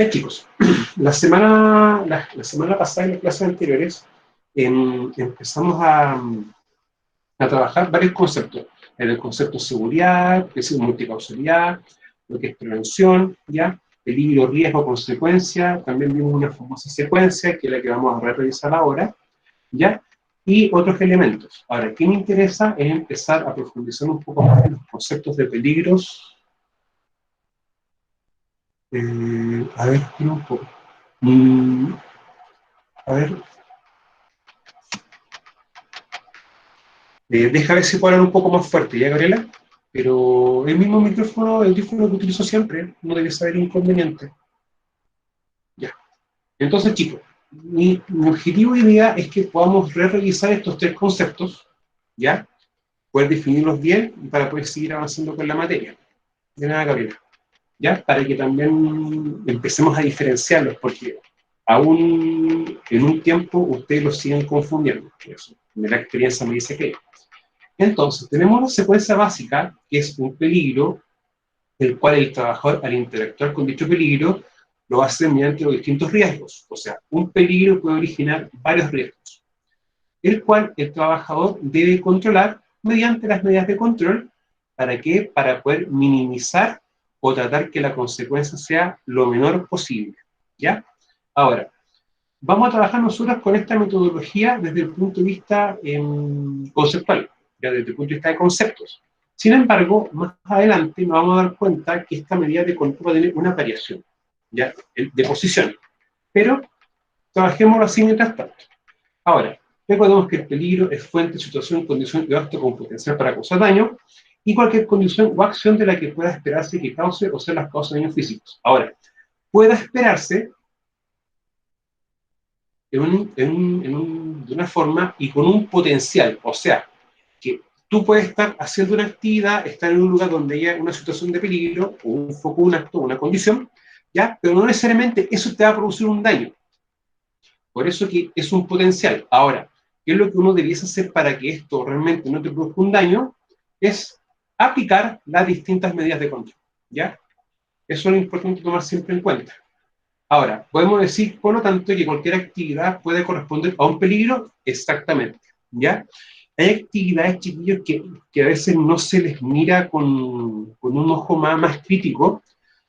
Chicos, la semana pasada, en las clases anteriores, empezamos a trabajar varios conceptos. En el concepto de seguridad, que es multicausalidad, lo que es prevención, ¿ya? Peligro, riesgo, consecuencia. También vimos una famosa secuencia, que es la que vamos a revisar ahora, ¿ya? Y otros elementos. Ahora, ¿qué me interesa? Es empezar a profundizar un poco más en los conceptos de peligros. A ver, un poco. A ver, deja ver si puedo hablar un poco más fuerte, ¿ya, Gabriela? Pero el mismo micrófono, el teléfono que utilizo siempre, no debe ser inconveniente. Ya. Entonces, chicos, mi objetivo y idea es que podamos revisar estos tres conceptos, ¿ya? Poder definirlos bien para poder seguir avanzando con la materia. De nada, Gabriela. ¿Ya? Para que también empecemos a diferenciarlos, porque aún en un tiempo ustedes los siguen confundiendo. Eso, la experiencia me dice que. Entonces, tenemos una secuencia básica, que es un peligro, el cual el trabajador, al interactuar con dicho peligro, lo hace mediante los distintos riesgos. O sea, un peligro puede originar varios riesgos, el cual el trabajador debe controlar mediante las medidas de control. ¿Para qué? Para poder minimizar o tratar que la consecuencia sea lo menor posible. ¿Ya? Ahora, vamos a trabajar nosotros con esta metodología desde el punto de vista conceptual, ya desde el punto de vista de conceptos. Sin embargo, más adelante nos vamos a dar cuenta que esta medida de control va a tener una variación, ya, de posición. Pero trabajémoslo así mientras tanto. Ahora, recordemos que el peligro es fuente, situación, condición y acto con potencial para causar daño, y cualquier condición o acción de la que pueda esperarse que cause o sea las causas de daños físicos. Ahora, pueda esperarse de una forma y con un potencial, o sea, que tú puedes estar haciendo una actividad, estar en un lugar donde haya una situación de peligro, o un foco, un acto, una condición, ¿ya? Pero no necesariamente eso te va a producir un daño. Por eso que es un potencial. Ahora, ¿qué es lo que uno debiese hacer para que esto realmente no te produzca un daño? Es aplicar las distintas medidas de control, ¿ya? Eso es lo importante tomar siempre en cuenta. Ahora, podemos decir, por lo tanto, que cualquier actividad puede corresponder a un peligro, exactamente, ¿ya? Hay actividades, chiquillos, que a veces no se les mira con un ojo más crítico,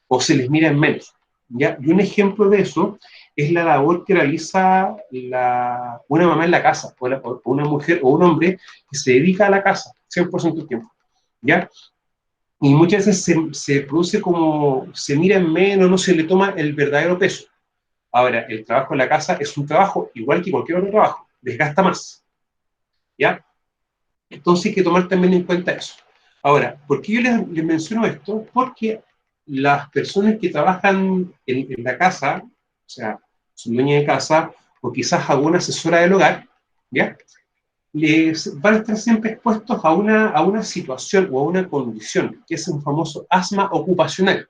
o se les mira en menos, ¿ya? Y un ejemplo de eso es la labor que realiza una mamá en la casa, o una mujer o un hombre que se dedica a la casa 100% del tiempo, ¿ya? Y muchas veces se produce como, se mira en menos, no se le toma el verdadero peso. Ahora, el trabajo en la casa es un trabajo igual que cualquier otro trabajo, desgasta más, ¿ya? Entonces hay que tomar también en cuenta eso. Ahora, ¿por qué yo les menciono esto? Porque las personas que trabajan en la casa, o sea, son dueñas de casa, o quizás alguna asesora del hogar, ¿ya? Les van a estar siempre expuestos a una situación o a una condición, que es un famoso asma ocupacional.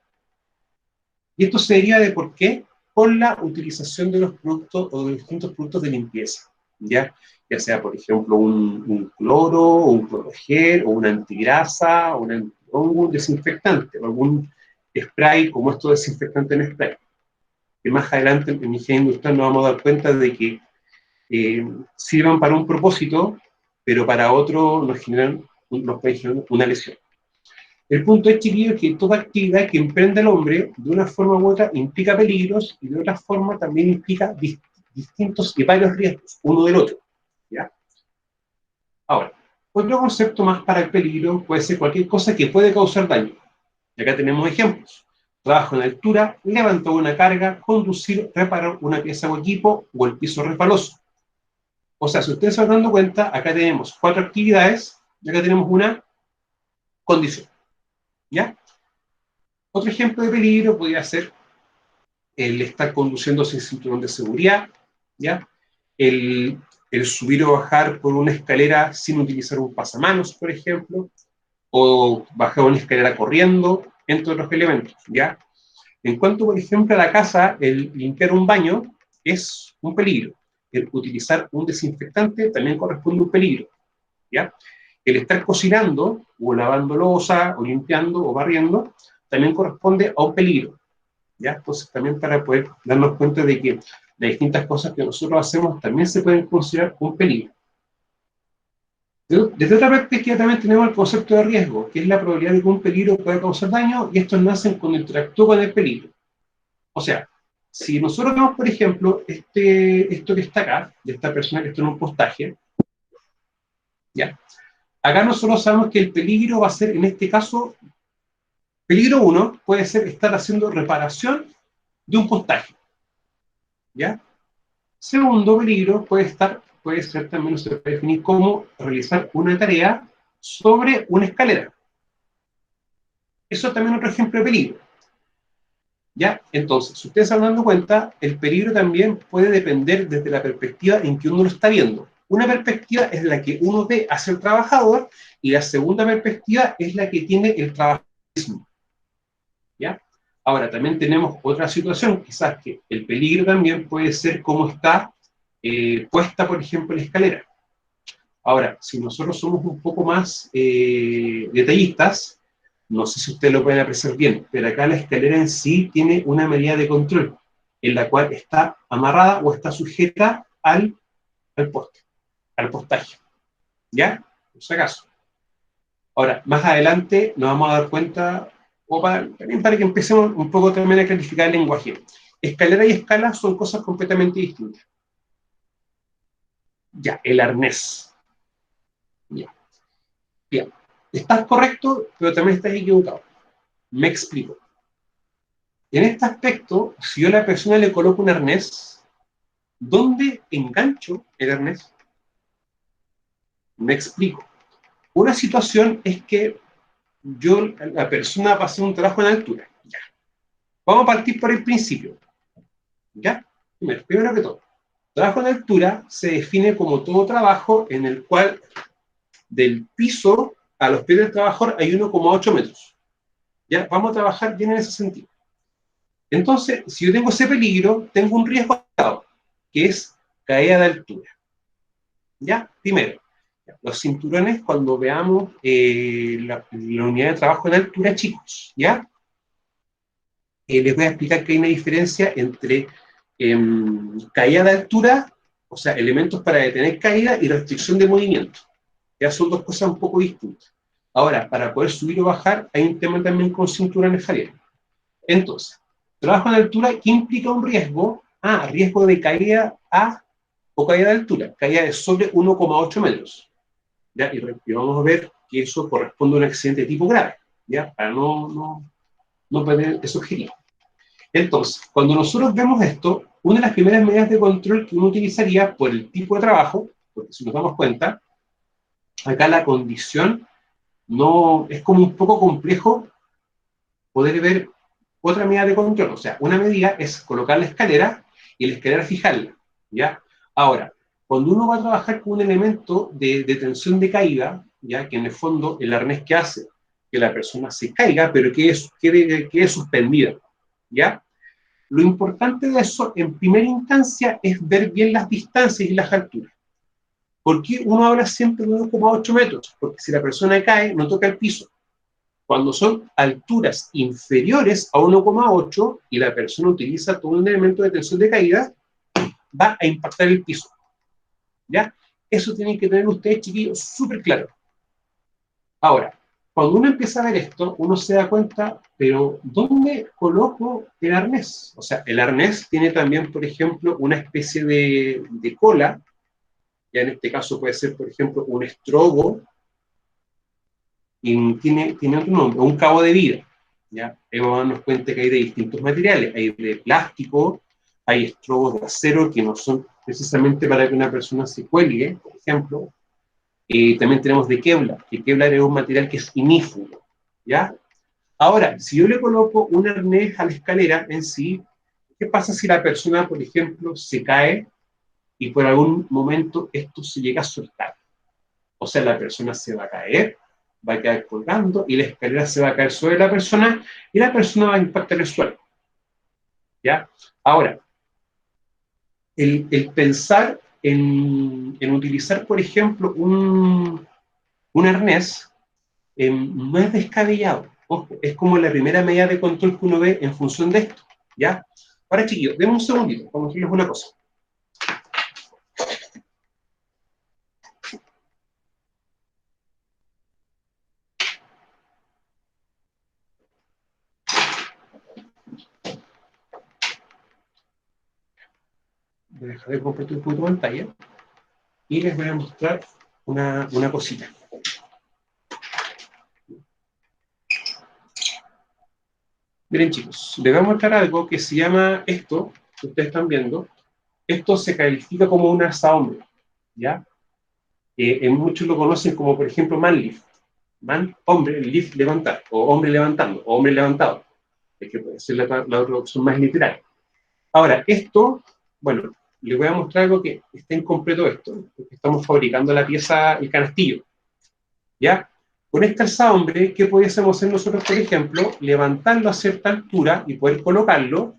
Y esto se deriva de por qué, por la utilización de los productos o de los distintos productos de limpieza, ya sea, por ejemplo, un cloro, o un clorogel, o una antigrasa, o un desinfectante, o algún spray como estos desinfectantes en spray. Que más adelante en mi ingeniería industrial nos vamos a dar cuenta de que sirvan para un propósito, pero para otro nos puede generar una lesión. El punto es, chiquillos, que toda actividad que emprende el hombre, de una forma u otra, implica peligros, y de otra forma también implica distintos y varios riesgos, uno del otro, ¿ya? Ahora, otro concepto más para el peligro puede ser cualquier cosa que puede causar daño. Y acá tenemos ejemplos. Trabajo en altura, levantar una carga, conducir, reparar una pieza o equipo, o el piso resbaloso. O sea, si ustedes se van dando cuenta, acá tenemos 4 actividades, y acá tenemos una condición, ¿ya? Otro ejemplo de peligro podría ser el estar conduciendo sin cinturón de seguridad, ¿ya? El subir o bajar por una escalera sin utilizar un pasamanos, por ejemplo, o bajar una escalera corriendo, entre otros elementos, ¿ya? En cuanto, por ejemplo, a la casa, el limpiar un baño es un peligro. El utilizar un desinfectante también corresponde a un peligro, ¿ya? El estar cocinando, o lavando loza, o limpiando, o barriendo, también corresponde a un peligro. ¿ya? Entonces, también para poder darnos cuenta de que las distintas cosas que nosotros hacemos también se pueden considerar un peligro. Desde otra perspectiva también tenemos el concepto de riesgo, que es la probabilidad de que un peligro pueda causar daño, y estos nacen cuando interactúa con el peligro. O sea, si nosotros vemos, por ejemplo, esto que está acá, de esta persona que está en un postaje, ¿ya? Acá nosotros sabemos que el peligro va a ser, en este caso, peligro uno puede ser estar haciendo reparación de un postaje, ¿ya? Segundo peligro puede ser también, se puede definir como realizar una tarea sobre una escalera. Eso es también otro ejemplo de peligro, ¿ya? Entonces, si ustedes se van dando cuenta, el peligro también puede depender desde la perspectiva en que uno lo está viendo. Una perspectiva es la que uno ve hacia el trabajador, y la segunda perspectiva es la que tiene el trabajador mismo, ¿ya? Ahora, también tenemos otra situación, quizás que el peligro también puede ser cómo está puesta, por ejemplo, la escalera. Ahora, si nosotros somos un poco más detallistas, no sé si ustedes lo pueden apreciar bien, pero acá la escalera en sí tiene una medida de control, en la cual está amarrada o está sujeta al poste, al postaje, ¿ya? Por si acaso. Ahora, más adelante nos vamos a dar cuenta, o también para que empecemos un poco también a clarificar el lenguaje. Escalera y escala son cosas completamente distintas. Ya, el arnés. Ya, bien. Estás correcto, pero también estás equivocado. Me explico. En este aspecto, si yo a la persona le coloco un arnés, ¿dónde engancho el arnés? Me explico. Una situación es que la persona va a hacer un trabajo en altura. Ya. Vamos a partir por el principio. ¿Ya? Primero que todo, trabajo en altura se define como todo trabajo en el cual del piso a los pies del trabajador hay 1,8 metros. ¿Ya? Vamos a trabajar bien en ese sentido. Entonces, si yo tengo ese peligro, tengo un riesgo, que es caída de altura. ¿Ya? Primero, los cinturones, cuando veamos la unidad de trabajo en altura, chicos, ¿ya? Les voy a explicar que hay una diferencia entre caída de altura, o sea, elementos para detener caída, y restricción de movimiento. Ya son dos cosas un poco distintas. Ahora, para poder subir o bajar, hay un tema también con cinturones, Javier. Entonces, trabajo en altura, ¿qué implica un riesgo? Riesgo de caída o caída de altura, caída de sobre 1,8 metros. ¿Ya? Y vamos a ver que eso corresponde a un accidente de tipo grave, ¿ya? Para no perder ese objetivo. Entonces, cuando nosotros vemos esto, una de las primeras medidas de control que uno utilizaría por el tipo de trabajo, porque si nos damos cuenta, acá la condición no es como un poco complejo poder ver otra medida de control. O sea, una medida es colocar la escalera y la escalera fijarla, ¿ya? Ahora, cuando uno va a trabajar con un elemento de tensión de caída, ¿ya? Que en el fondo el arnés que hace que la persona se caiga, pero quede suspendida, ¿ya? Lo importante de eso, en primera instancia, es ver bien las distancias y las alturas. ¿Por qué uno habla siempre de 1,8 metros? Porque si la persona cae, no toca el piso. Cuando son alturas inferiores a 1,8 y la persona utiliza todo un elemento de tensión de caída, va a impactar el piso. ¿Ya? Eso tienen que tener ustedes, chiquillos, súper claro. Ahora, cuando uno empieza a ver esto, uno se da cuenta, pero ¿dónde coloco el arnés? O sea, el arnés tiene también, por ejemplo, una especie de cola, ya en este caso puede ser, por ejemplo, un estrobo, y tiene otro nombre, un cabo de vida. ¿Ya? Ahí vamos a darnos cuenta que hay de distintos materiales, hay de plástico, hay estrobos de acero que no son precisamente para que una persona se cuelgue, por ejemplo. También tenemos de Kevlar, que Kevlar es un material que es inífugo, ¿ya? Ahora, si yo le coloco un arnés a la escalera en sí, ¿qué pasa si la persona, por ejemplo, se cae y por algún momento esto se llega a soltar? O sea, la persona se va a caer, va a quedar colgando y la escalera se va a caer sobre la persona y la persona va a impactar el suelo, ¿ya? Ahora, el pensar en utilizar, por ejemplo, un arnés no es descabellado. Ojo, es como la primera medida de control que uno ve en función de esto, ¿ya? Ahora, chiquillos, denme un segundito, vamos a decirles una cosa. Voy a dejar de compartir un poquito de pantalla y les voy a mostrar una cosita. Miren, chicos, les voy a mostrar algo que se llama esto, que ustedes están viendo. Esto se califica como un alza hombre, ¿ya? En muchos lo conocen como, por ejemplo, manlift. Man, hombre, lift, levantar, o hombre levantando, o hombre levantado. Es que puede ser la otra opción más literal. Ahora, esto, bueno, les voy a mostrar algo que está incompleto esto, porque estamos fabricando la pieza, el canastillo, ¿ya? Con este alzahombre, ¿qué pudiésemos hacer nosotros, por ejemplo? Levantarlo a cierta altura y poder colocarlo,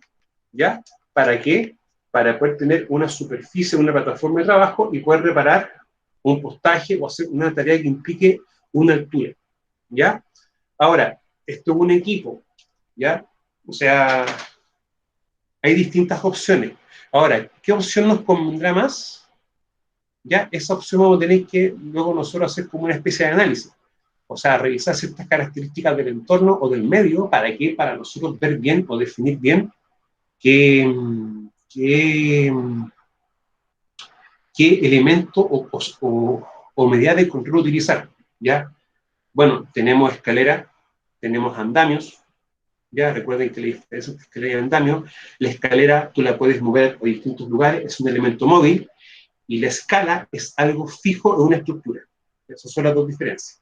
¿ya? ¿Para qué? Para poder tener una superficie, una plataforma de trabajo y poder reparar un postaje o hacer una tarea que implique una altura, ¿ya? Ahora, esto es un equipo, ¿ya? O sea, hay distintas opciones. Ahora, ¿qué opción nos convendrá más? Ya, esa opción vamos a tener que luego nosotros hacer como una especie de análisis. O sea, revisar ciertas características del entorno o del medio, ¿para qué? Para nosotros ver bien o definir bien qué, qué, qué elemento o medida de control utilizar, ¿ya? Bueno, tenemos escalera, tenemos andamios, ya recuerden que la diferencia entre escalera y andamio, la escalera tú la puedes mover a distintos lugares, es un elemento móvil, y la escala es algo fijo en una estructura. Esas son las dos diferencias.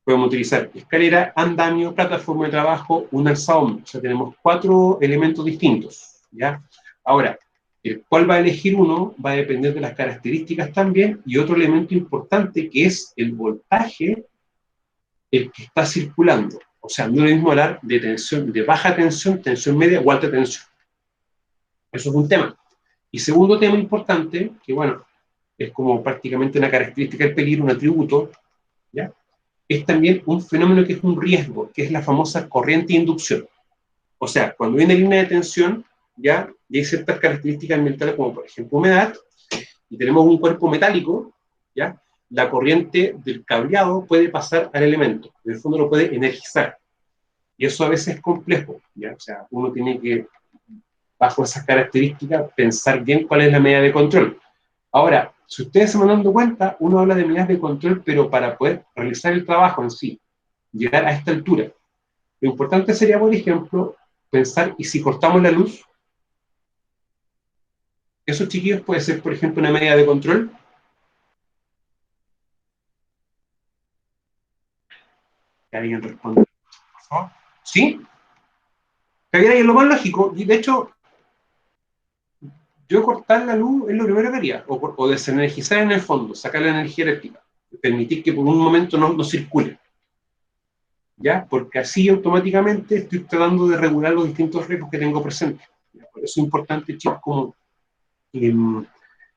Podemos utilizar escalera, andamio, plataforma de trabajo, un alzadón. O sea, tenemos 4 elementos distintos, ¿ya? Ahora, el cuál va a elegir uno va a depender de las características también, y otro elemento importante que es el voltaje, el que está circulando. O sea, no es lo mismo hablar de tensión, de baja tensión, tensión media o alta tensión. Eso es un tema. Y segundo tema importante, que bueno, es como prácticamente una característica del peligro, un atributo, ¿ya? Es también un fenómeno que es un riesgo, que es la famosa corriente de inducción. O sea, cuando viene línea de tensión, ya, y hay ciertas características ambientales, como por ejemplo humedad, y tenemos un cuerpo metálico, ya, la corriente del cableado puede pasar al elemento, en el fondo lo puede energizar. Y eso a veces es complejo, ¿ya? O sea, uno tiene que, bajo esas características, pensar bien cuál es la medida de control. Ahora, si ustedes se van dando cuenta, uno habla de medidas de control, pero para poder realizar el trabajo en sí, llegar a esta altura. Lo importante sería, por ejemplo, pensar, ¿y si cortamos la luz? Eso, chiquillos, puede ser, por ejemplo, una medida de control. Que alguien responde, por favor. ¿Sí? Que es lo más lógico. Y de hecho, yo cortar la luz es lo primero que haría. O desenergizar en el fondo, sacar la energía eléctrica. Permitir que por un momento no circule. ¿Ya? Porque así automáticamente estoy tratando de regular los distintos riesgos que tengo presentes. ¿Ya? Por eso es importante, chicos, como eh,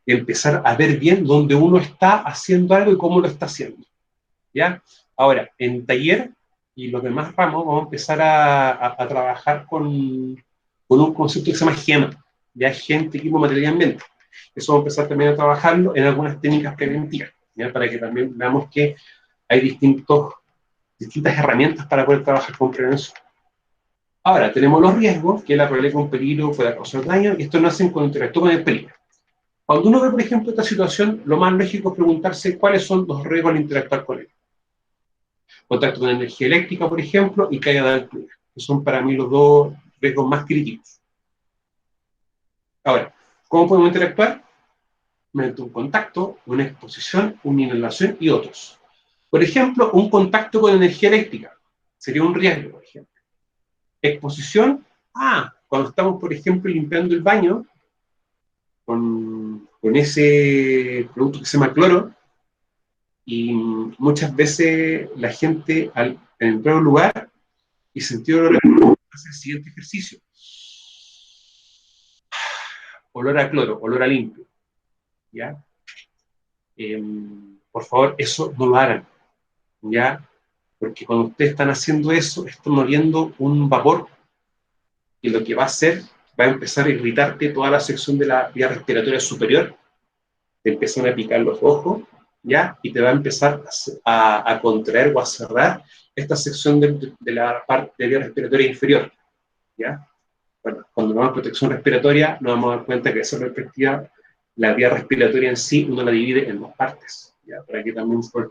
empezar a ver bien dónde uno está haciendo algo y cómo lo está haciendo. ¿Ya? Ahora, en taller y los demás ramos vamos a empezar a trabajar con un concepto que se llama GEMA, ¿ya? Gente, equipo, material y ambiente. Eso vamos a empezar también a trabajarlo en algunas técnicas preventivas, ¿ya? Para que también veamos que hay distintas herramientas para poder trabajar con prevención. Ahora, tenemos los riesgos, que la probabilidad de un peligro pueda causar daño, y esto nace cuando interactúa con el peligro. Cuando uno ve, por ejemplo, esta situación, lo más lógico es preguntarse cuáles son los riesgos al interactuar con él. Contacto con energía eléctrica, por ejemplo, y caída de altura, que son para mí los dos riesgos más críticos. Ahora, ¿cómo podemos interactuar? Mediante un contacto, una exposición, una inhalación y otros. Por ejemplo, un contacto con energía eléctrica sería un riesgo, por ejemplo. Exposición, cuando estamos, por ejemplo, limpiando el baño con ese producto que se llama cloro, y muchas veces la gente al entrar a un lugar y sentir olor a hace el siguiente ejercicio. Olor a cloro, olor a limpio, ¿ya? Eh, por favor, eso no lo hagan, ¿ya? Porque cuando ustedes están haciendo eso, están oliendo un vapor, y lo que va a hacer, va a empezar a irritarte toda la sección de la vía respiratoria superior, te empiezan a picar los ojos, ¿ya? Y te va a empezar a contraer o a cerrar esta sección de la parte de vía respiratoria inferior, ¿ya? Bueno, cuando nos damos protección respiratoria, nos vamos a dar cuenta que esa perspectiva, la vía respiratoria en sí, uno la divide en dos partes, ¿ya? Para que también se pueda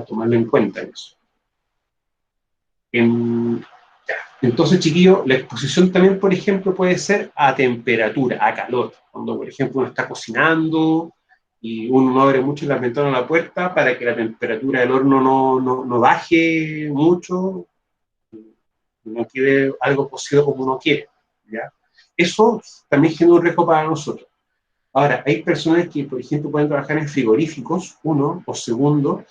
tomarla en cuenta en eso. Entonces, chiquillo, la exposición también, por ejemplo, puede ser a temperatura, a calor. Cuando, por ejemplo, uno está cocinando y uno no abre mucho la ventana o la puerta para que la temperatura del horno no baje mucho, no quede algo cocido como uno quiere, ¿ya? Eso también genera un riesgo para nosotros. Ahora, hay personas que, por ejemplo, pueden trabajar en frigoríficos, uno, o segundo,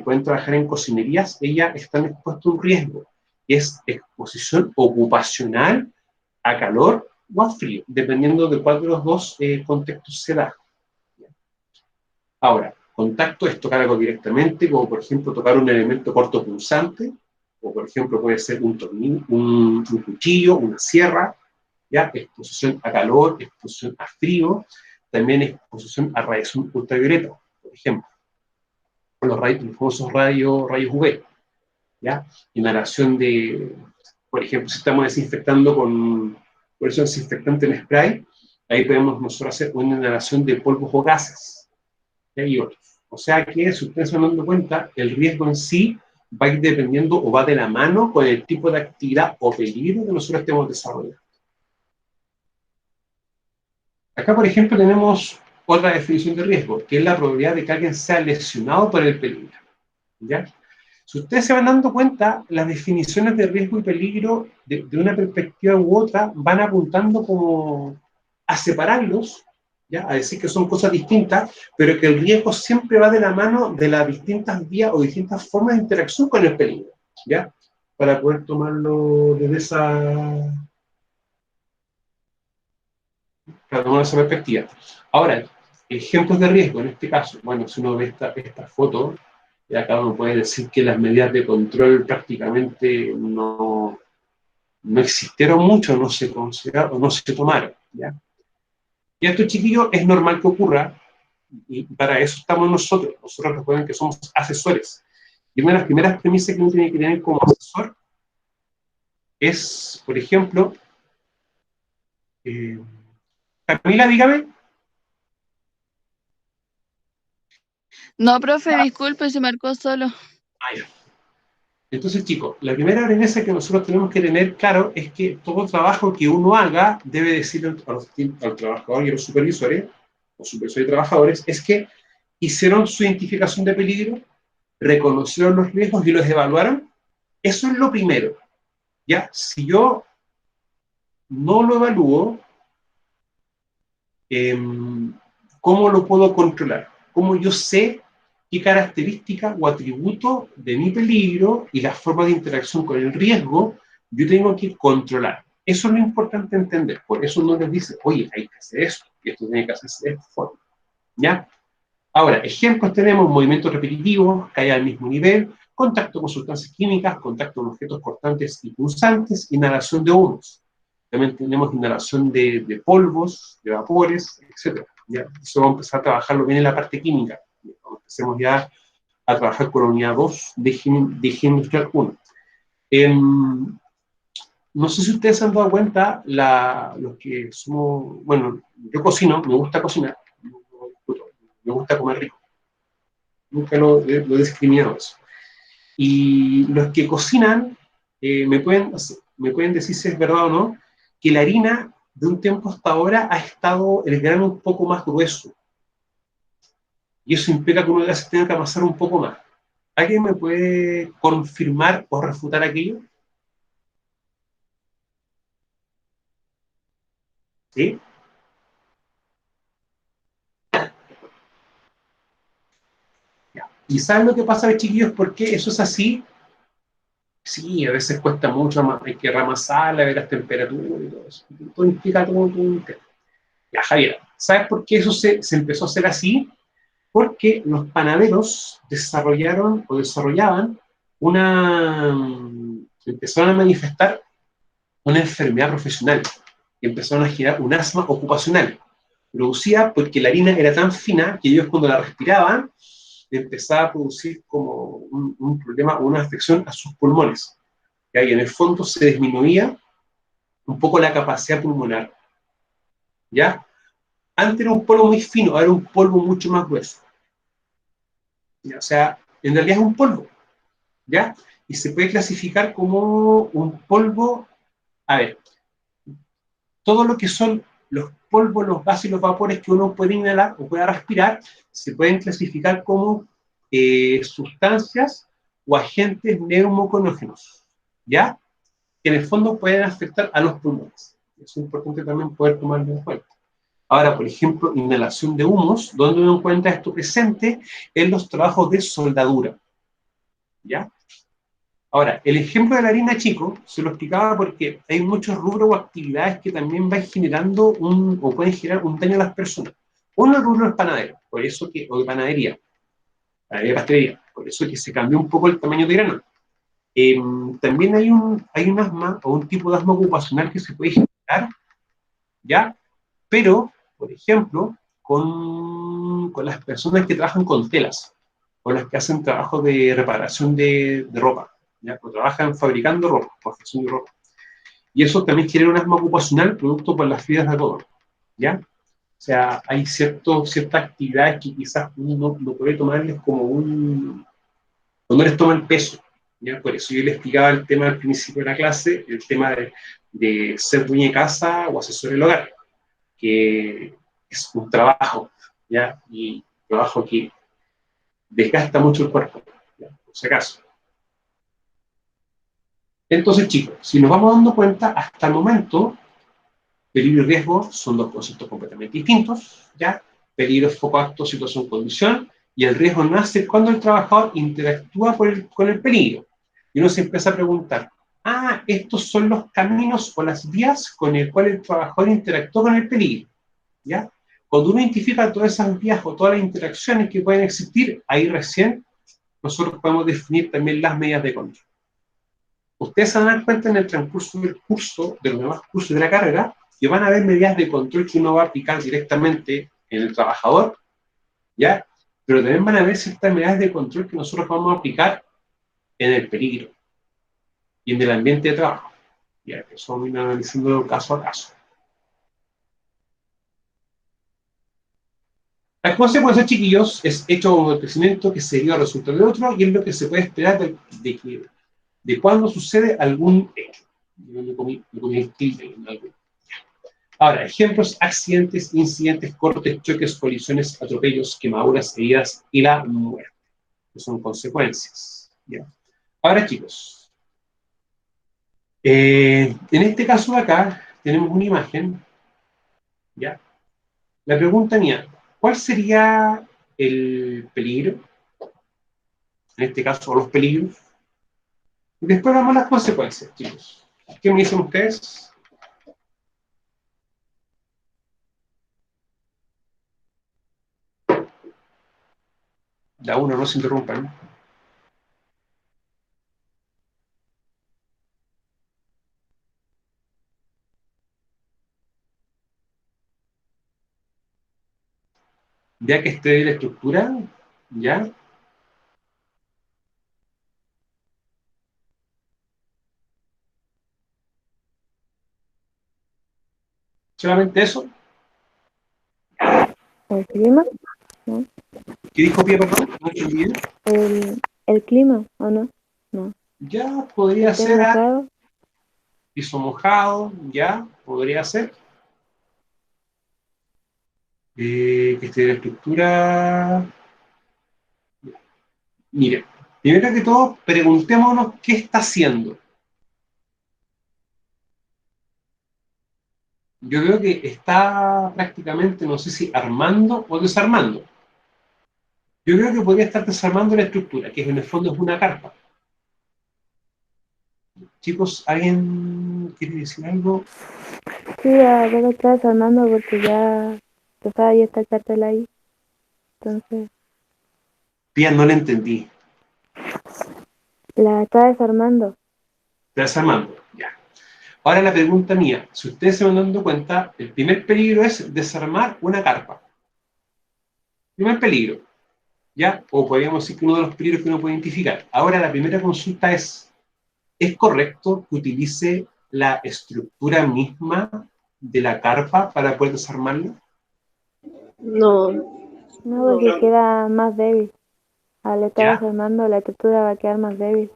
pueden trabajar en cocinerías, ellas están expuestas a un riesgo, es exposición ocupacional a calor o a frío, dependiendo de cuál de los dos contextos se da. Ahora, contacto es tocar algo directamente, como por ejemplo tocar un elemento cortopunzante, o por ejemplo puede ser un tornillo, un cuchillo, una sierra, ¿ya? Exposición a calor, exposición a frío, también exposición a radiación ultravioleta, por ejemplo, los famosos rayos UV, ¿ya? Inhalación de, por ejemplo, si estamos desinfectando por eso desinfectante en spray, ahí podemos nosotros hacer una inhalación de polvos o gases, ¿ya? Y otros. O sea que, si ustedes se van dando cuenta, el riesgo en sí va a ir dependiendo o va de la mano con el tipo de actividad o peligro que nosotros estemos desarrollando. Acá, por ejemplo, tenemos otra definición de riesgo, que es la probabilidad de que alguien sea lesionado por el peligro, ¿ya? Si ustedes se van dando cuenta, las definiciones de riesgo y peligro de una perspectiva u otra van apuntando como a separarlos, ¿ya? A decir que son cosas distintas, pero que el riesgo siempre va de la mano de las distintas vías o distintas formas de interacción con el peligro, ¿ya? Para poder tomarlo para tomar esa perspectiva. Ahora, ejemplos de riesgo en este caso, bueno, si uno ve esta foto, y acá uno puede decir que las medidas de control prácticamente no existieron mucho, no se consideraron, no se tomaron, ¿ya? Y esto, chiquillos, es normal que ocurra, y para eso estamos nosotros. Nosotros recuerden que somos asesores. Y una de las primeras premisas que uno tiene que tener como asesor es, por ejemplo, eh, Camila, dígame. No, profe, disculpe, se marcó solo. Ah, ya. Entonces, chicos, la primera premisa que nosotros tenemos que tener claro es que todo trabajo que uno haga debe decirle al trabajador y a los supervisores, o supervisores y trabajadores, es que hicieron su identificación de peligro, reconocieron los riesgos y los evaluaron. Eso es lo primero. ¿Ya? Si yo no lo evalúo, eh, ¿cómo lo puedo controlar? ¿Cómo yo sé qué característica o atributo de mi peligro y la forma de interacción con el riesgo yo tengo que controlar? Eso es lo importante entender. Por eso no les dice, oye, hay que hacer esto, y esto tiene que hacerse de esta forma. ¿Ya? Ahora, ejemplos tenemos movimientos repetitivos, caída al mismo nivel, contacto con sustancias químicas, contacto con objetos cortantes y punzantes, inhalación de humos. También tenemos inhalación de polvos, de vapores, etc. ¿Ya? Eso vamos a empezar a trabajarlo bien en la parte química. Cuando empecemos ya a trabajar con la unidad 2 de higiene industrial 1. No sé si ustedes se han dado cuenta, los que somos, bueno, yo cocino, me gusta cocinar, me gusta comer rico, nunca lo he discriminado eso. Y los que cocinan me pueden decir si es verdad o no, que la harina de un tiempo hasta ahora ha estado el grano un poco más grueso. Y eso implica que uno ya se tenga que amasar un poco más. ¿Alguien me puede confirmar o refutar aquello? ¿Sí? Ya. ¿Y saben lo que pasa, chiquillos? ¿Por qué eso es así? Sí, a veces cuesta mucho, hay que ramasarla, ver las temperaturas y todo eso. Todo implica todo un tema. Ya, Javier, ¿sabes por qué eso se empezó a hacer así? Porque los panaderos desarrollaron o desarrollaban empezaron a manifestar una enfermedad profesional y empezaron a generar un asma ocupacional, producida porque la harina era tan fina que ellos cuando la respiraban empezaba a producir como un problema, una afección a sus pulmones. ¿Ya? Y en el fondo se disminuía un poco la capacidad pulmonar. ¿Ya? Antes era un polvo muy fino, ahora era un polvo mucho más grueso. ¿Ya? O sea, en realidad es un polvo. ¿Ya? Y se puede clasificar como un polvo, a ver, todo lo que son los polvos, los gases y los vapores que uno puede inhalar o pueda respirar, se pueden clasificar como sustancias o agentes neumoconógenos, ¿ya? Que en el fondo pueden afectar a los pulmones. Es importante también poder tomarlo en cuenta. Ahora, por ejemplo, inhalación de humos, donde uno encuentra esto presente en los trabajos de soldadura, ¿ya? Ahora, el ejemplo de la harina, chico, se lo explicaba porque hay muchos rubros o actividades que también van generando o pueden generar un daño a las personas. Uno, el rubro es panadero, por eso que, o de panadería, pastelería, por eso que se cambió un poco el tamaño de grano. También hay un asma o un tipo de asma ocupacional que se puede generar, ¿ya? Pero, por ejemplo, con las personas que trabajan con telas, o las que hacen trabajo de reparación de ropa, ¿ya? O trabajan fabricando ropa, confección de ropa. Y eso también genera un asma ocupacional producto por las fibras de algodón, ¿ya? O sea, hay ciertas actividades que quizás uno no puede tomarles como o no les toma el peso, ¿ya? Por eso yo le explicaba el tema al principio de la clase, el tema de ser dueña de casa o asesor del hogar, que es un trabajo, ¿ya? Y un trabajo que desgasta mucho el cuerpo, ¿ya? Por si acaso. Entonces, chicos, si nos vamos dando cuenta, hasta el momento, peligro y riesgo son dos conceptos completamente distintos, ¿ya? Peligro es foco, acto, situación, condición, y el riesgo nace cuando el trabajador interactúa con el peligro. Y uno se empieza a preguntar, estos son los caminos o las vías con el cual el trabajador interactúa con el peligro, ¿ya? Cuando uno identifica todas esas vías o todas las interacciones que pueden existir, ahí recién nosotros podemos definir también las medidas de control. Ustedes se van a dar cuenta en el transcurso del curso, de los demás cursos de la carrera, que van a haber medidas de control que uno va a aplicar directamente en el trabajador, ¿ya? Pero también van a haber ciertas medidas de control que nosotros vamos a aplicar en el peligro y en el ambiente de trabajo. Ya, eso vamos a ir analizando caso a caso. Las consecuencias, chiquillos, es hecho un acontecimiento que se dio a resultado de otro y es lo que se puede esperar de cuando sucede algún hecho. Yo me comí el tilde en algo. Ahora, ejemplos: accidentes, incidentes, cortes, choques, colisiones, atropellos, quemaduras, heridas y la muerte. Que son consecuencias. ¿Ya? Ahora, chicos, en este caso de acá tenemos una imagen, ¿ya? La pregunta mía, ¿cuál sería el peligro? En este caso, los peligros. Y después vamos a las consecuencias, chicos. ¿Qué me dicen ustedes? La uno no se interrumpan. Ya que esté la estructura, ¿ya? Solamente eso. ¿El clima? ¿No? ¿Qué dijo Pía, perdón? No entendí bien. ¿El clima o no? No. Ya podría ¿Esté ser mojado? piso mojado, ya podría ser. Que esté la estructura. Mire, primero que todo, preguntémonos qué está haciendo. Yo creo que está prácticamente, no sé si armando o desarmando. Yo creo que podría estar desarmando la estructura, que en el fondo es una carpa. Chicos, ¿alguien quiere decir algo? Sí, ya lo está desarmando porque ya está el cartel ahí. Entonces, Pía, no le entendí. la está desarmando. Está desarmando, ya. Ahora la pregunta mía, si ustedes se van dando cuenta, el primer peligro es desarmar una carpa. Primer peligro, ¿ya? O podríamos decir que uno de los peligros que uno puede identificar. Ahora la primera consulta ¿es correcto que utilice la estructura misma de la carpa para poder desarmarla? No, No, porque queda más débil. Al estar ¿Ya? desarmando, la estructura va a quedar más débil.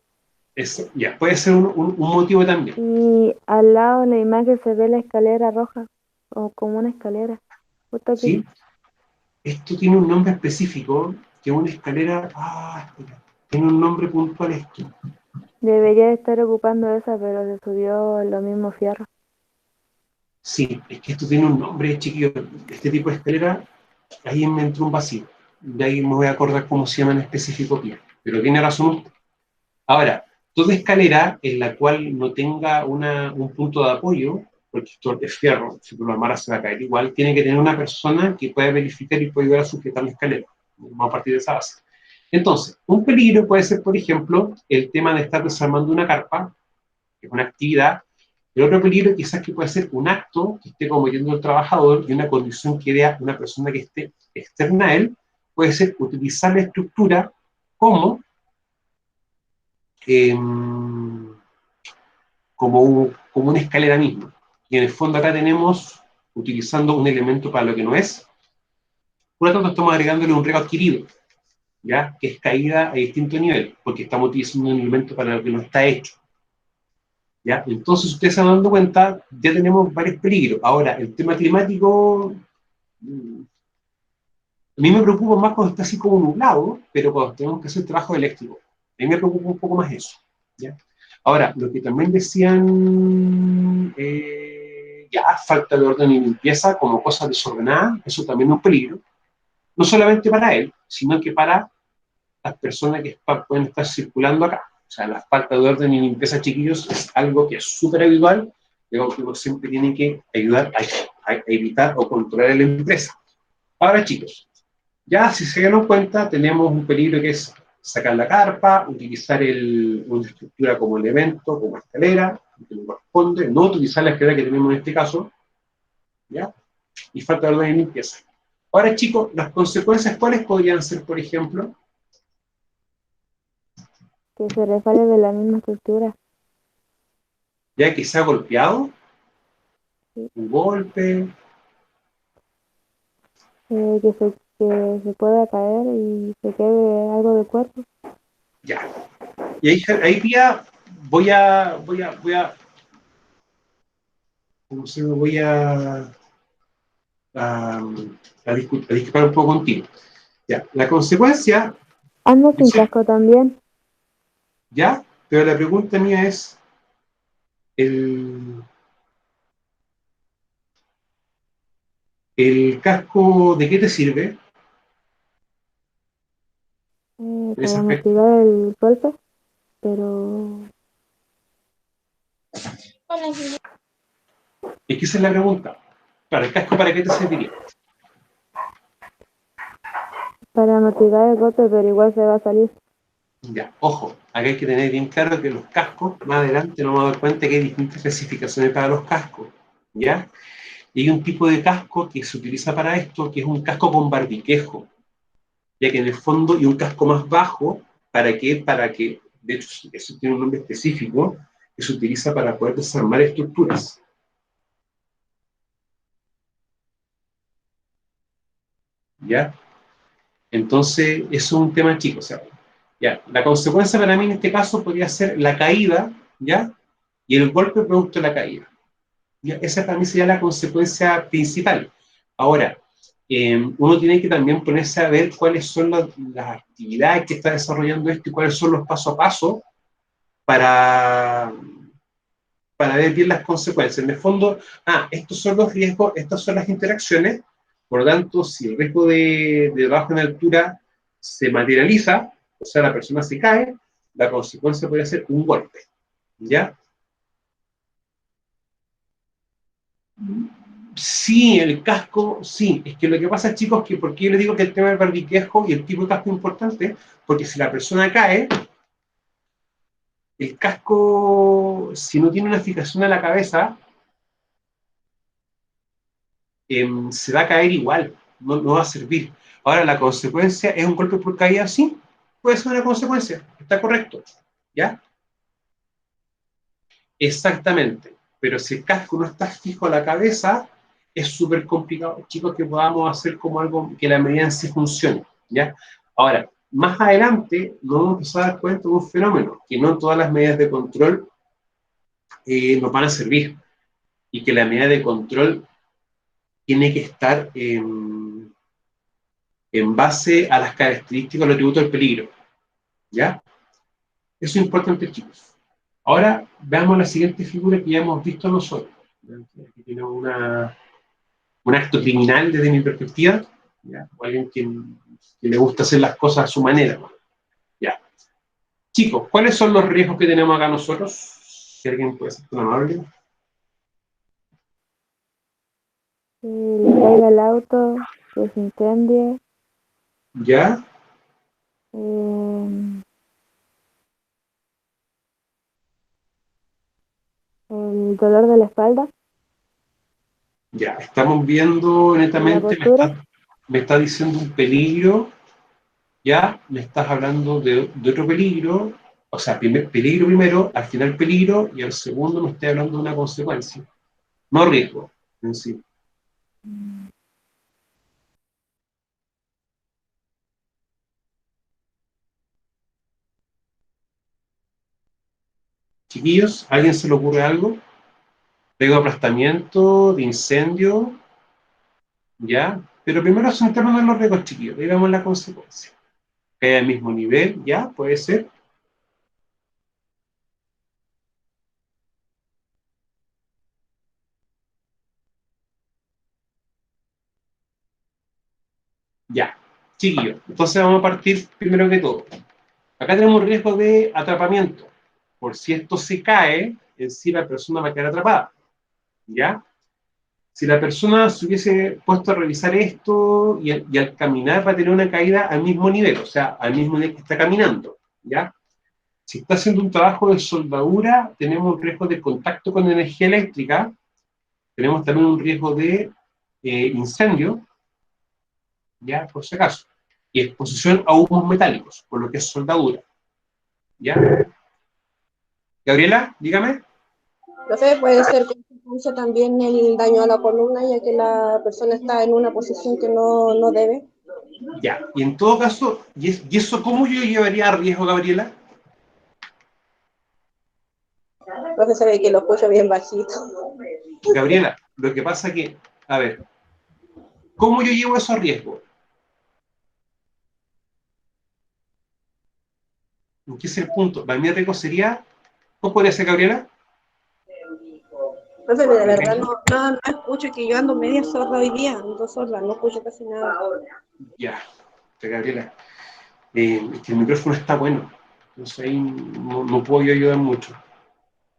Eso, ya, puede ser un motivo también. Y al lado en la imagen se ve la escalera roja, o como una escalera. Justo aquí. ¿Sí? Esto tiene un nombre específico, que es una escalera... espera, tiene un nombre puntual esto. Debería de estar ocupando esa, pero se subió lo mismo fierro. Sí, es que esto tiene un nombre, chiquillo. Este tipo de escalera, ahí me entró un vacío. De ahí me voy a acordar cómo se llama en específico bien. Pero tiene razón usted. Ahora, toda escalera en la cual no tenga un punto de apoyo, porque esto es fierro, si tú lo amarras se va a caer igual, tiene que tener una persona que pueda verificar y pueda ayudar a sujetar la escalera. Vamos a partir de esa base. Entonces, un peligro puede ser, por ejemplo, el tema de estar desarmando una carpa, que es una actividad. El otro peligro quizás que puede ser un acto que esté cometiendo el trabajador y una condición que vea una persona que esté externa a él, puede ser utilizar la estructura como eh, como una escalera misma. Y en el fondo acá tenemos, utilizando un elemento para lo que no es, por lo tanto estamos agregándole un riesgo adquirido, ¿ya? Que es caída a distinto nivel, porque estamos utilizando un elemento para lo que no está hecho. ¿Ya? Entonces, si ustedes se van dando cuenta, ya tenemos varios peligros. Ahora, el tema climático, a mí me preocupa más cuando está así como nublado, pero cuando tenemos que hacer trabajo eléctrico. A mí me preocupa un poco más eso. ¿Ya? Ahora, lo que también decían, ya, falta de orden y limpieza como cosas desordenadas, eso también es un peligro. No solamente para él, sino que para las personas que pueden estar circulando acá. O sea, la falta de orden y limpieza, chiquillos, es algo que es súper habitual, pero que uno siempre tiene que ayudar a evitar o controlar la empresa. Ahora, chicos, ya si se dieron cuenta, tenemos un peligro que es sacar la carpa, utilizar una estructura como elemento, como escalera, que no corresponde, no utilizar la escalera que tenemos en este caso, ¿ya? Y falta de orden y limpieza. Ahora, chicos, las consecuencias, ¿cuáles podrían ser, por ejemplo? Que se resbale de la misma estructura. Ya que se ha golpeado, Sí. un golpe, Que se pueda caer y se quede algo de cuerpo. ya. Y ahí Pía, ¿cómo se llama? A, a discrepar un poco contigo. Ya, la consecuencia, Anda sin casco también. ya, pero la pregunta mía es, ¿el, el casco de qué te sirve en ese Para aspecto? amortiguar el golpe, pero Es que esa es la pregunta. Claro, ¿el casco para qué te serviría? para amortiguar el golpe, pero igual se va a salir. Ya, ojo, acá hay que tener bien claro que los cascos, más adelante nos vamos a dar cuenta que hay distintas especificaciones para los cascos, ¿ya? Y hay un tipo de casco que se utiliza para esto, que es un casco con barbiquejo, ya que en el fondo, y un casco más bajo, ¿para qué? De hecho, eso tiene un nombre específico, que se utiliza para poder desarmar estructuras, ¿ya? Entonces, eso es un tema chico, o sea, ya, la consecuencia para mí en este caso podría ser la caída, ¿ya? Y el golpe producto de la caída. ¿Ya? Esa para mí sería la consecuencia principal. Ahora, uno tiene que también ponerse a ver cuáles son las actividades que está desarrollando esto y cuáles son los pasos a paso para, para ver bien las consecuencias. En el fondo, estos son los riesgos, estas son las interacciones, por lo tanto, si el riesgo de trabajo en altura se materializa, o sea, la persona se cae, la consecuencia puede ser un golpe, ¿ya? Sí, el casco, sí. Es que lo que pasa, chicos, que porque yo les digo que el tema del barbiquejo y el tipo de casco es importante, porque si la persona cae, el casco, si no tiene una fijación a la cabeza, se va a caer igual, no va a servir. Ahora, la consecuencia es un golpe por caída, sí, puede ser una consecuencia, está correcto, ¿ya? Exactamente, pero si el casco no está fijo a la cabeza, es súper complicado, chicos, que podamos hacer como algo que la medida en sí funcione, ¿ya? Ahora, más adelante nos vamos a empezar a dar cuenta de un fenómeno, que no todas las medidas de control nos van a servir, y que la medida de control tiene que estar en base a las características o los atributos del peligro, ¿ya? Eso es importante, chicos. Ahora veamos la siguiente figura que ya hemos visto nosotros. Aquí tenemos un acto criminal desde mi perspectiva, ¿ya? O alguien que le gusta hacer las cosas a su manera, ¿no? ¿Ya? Chicos, ¿cuáles son los riesgos que tenemos acá nosotros? Si alguien puede ser tan amable. Le caiga el auto, que se incendie, ¿Ya? eh, el dolor de la espalda, Ya, estamos viendo la netamente, postura, me está diciendo un peligro, ya, me estás hablando de otro peligro, o sea, peligro primero, al final peligro, y al segundo me estás hablando de una consecuencia, no riesgo en sí. Chiquillos, ¿a alguien se le ocurre algo? Riesgo de aplastamiento, de incendio, ya, pero primero centrarnos en los riesgos, chiquillos, digamos la consecuencia. Que haya el mismo nivel, ya, puede ser. Ya, chiquillos, entonces vamos a partir primero que todo. Acá tenemos un riesgo de atrapamiento. Por si esto se cae, en sí la persona va a quedar atrapada. ¿Ya? Si la persona se hubiese puesto a revisar esto y al caminar va a tener una caída al mismo nivel, o sea, al mismo nivel que está caminando. ¿Ya? Si está haciendo un trabajo de soldadura, tenemos un riesgo de contacto con energía eléctrica, tenemos también un riesgo de incendio, ¿ya? Por si acaso. Y exposición a humos metálicos, por lo que es soldadura. ¿Ya? Gabriela, dígame. Profe, puede ser consecuencia también el daño a la columna, ya que la persona está en una posición que no debe. Ya, y en todo caso, ¿y eso cómo yo llevaría a riesgo, Gabriela? Profe, se ve que lo escucho bien bajito. Gabriela, lo que pasa que, a ver, ¿cómo yo llevo eso a riesgo? ¿Qué es el punto? Para mí el riesgo sería, ¿cómo podría ser, Gabriela? Profe, de El verdad riesgo, no escucho, que yo ando media sorda hoy día, ando sorda, no escucho casi nada. ya, Gabriela, es que el micrófono está bueno, entonces ahí no puedo yo ayudar mucho.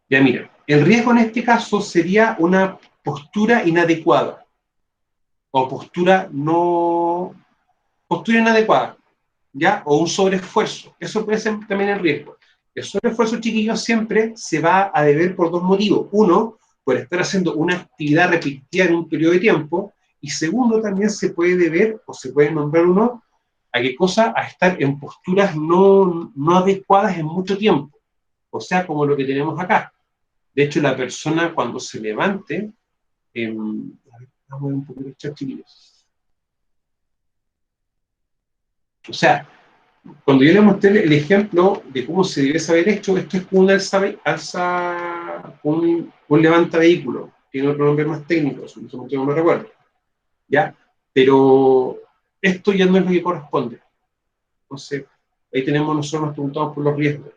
Ya, mira, el riesgo en este caso sería una postura inadecuada, o postura inadecuada, ¿ya? O un sobreesfuerzo. Eso puede ser también el riesgo. El sobreesfuerzo, chiquillos, siempre se va a deber por dos motivos. Uno, por estar haciendo una actividad repetida en un periodo de tiempo. Y segundo, también se puede deber, o se puede nombrar uno, a qué cosa, a estar en posturas no adecuadas en mucho tiempo. O sea, como lo que tenemos acá. De hecho, la persona cuando se levante, a ver, vamos a ver un poquito el chat, chiquillos. O sea, cuando yo le mostré el ejemplo de cómo se debe haber hecho, esto es como un un levanta vehículo, tiene otro nombre más técnico, no me recuerdo, ¿ya? Pero esto ya no es lo que corresponde. Entonces, ahí tenemos, nosotros nos preguntamos por los riesgos.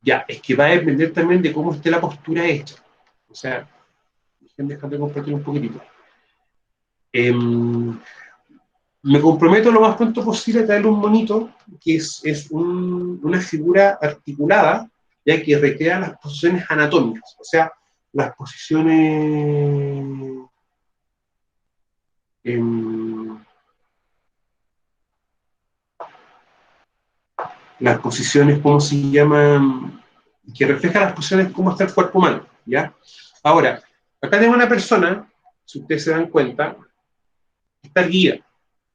Ya, es que va a depender también de cómo esté la postura hecha. O sea, déjame compartir un poquitito. Me comprometo lo más pronto posible a traerle un monito que es una figura articulada, ya que recrea las posiciones anatómicas, o sea, las posiciones em, las posiciones, ¿cómo se llaman? Que refleja las posiciones, cómo está el cuerpo humano, ¿ya? Ahora, acá tengo una persona, si ustedes se dan cuenta, que está erguida,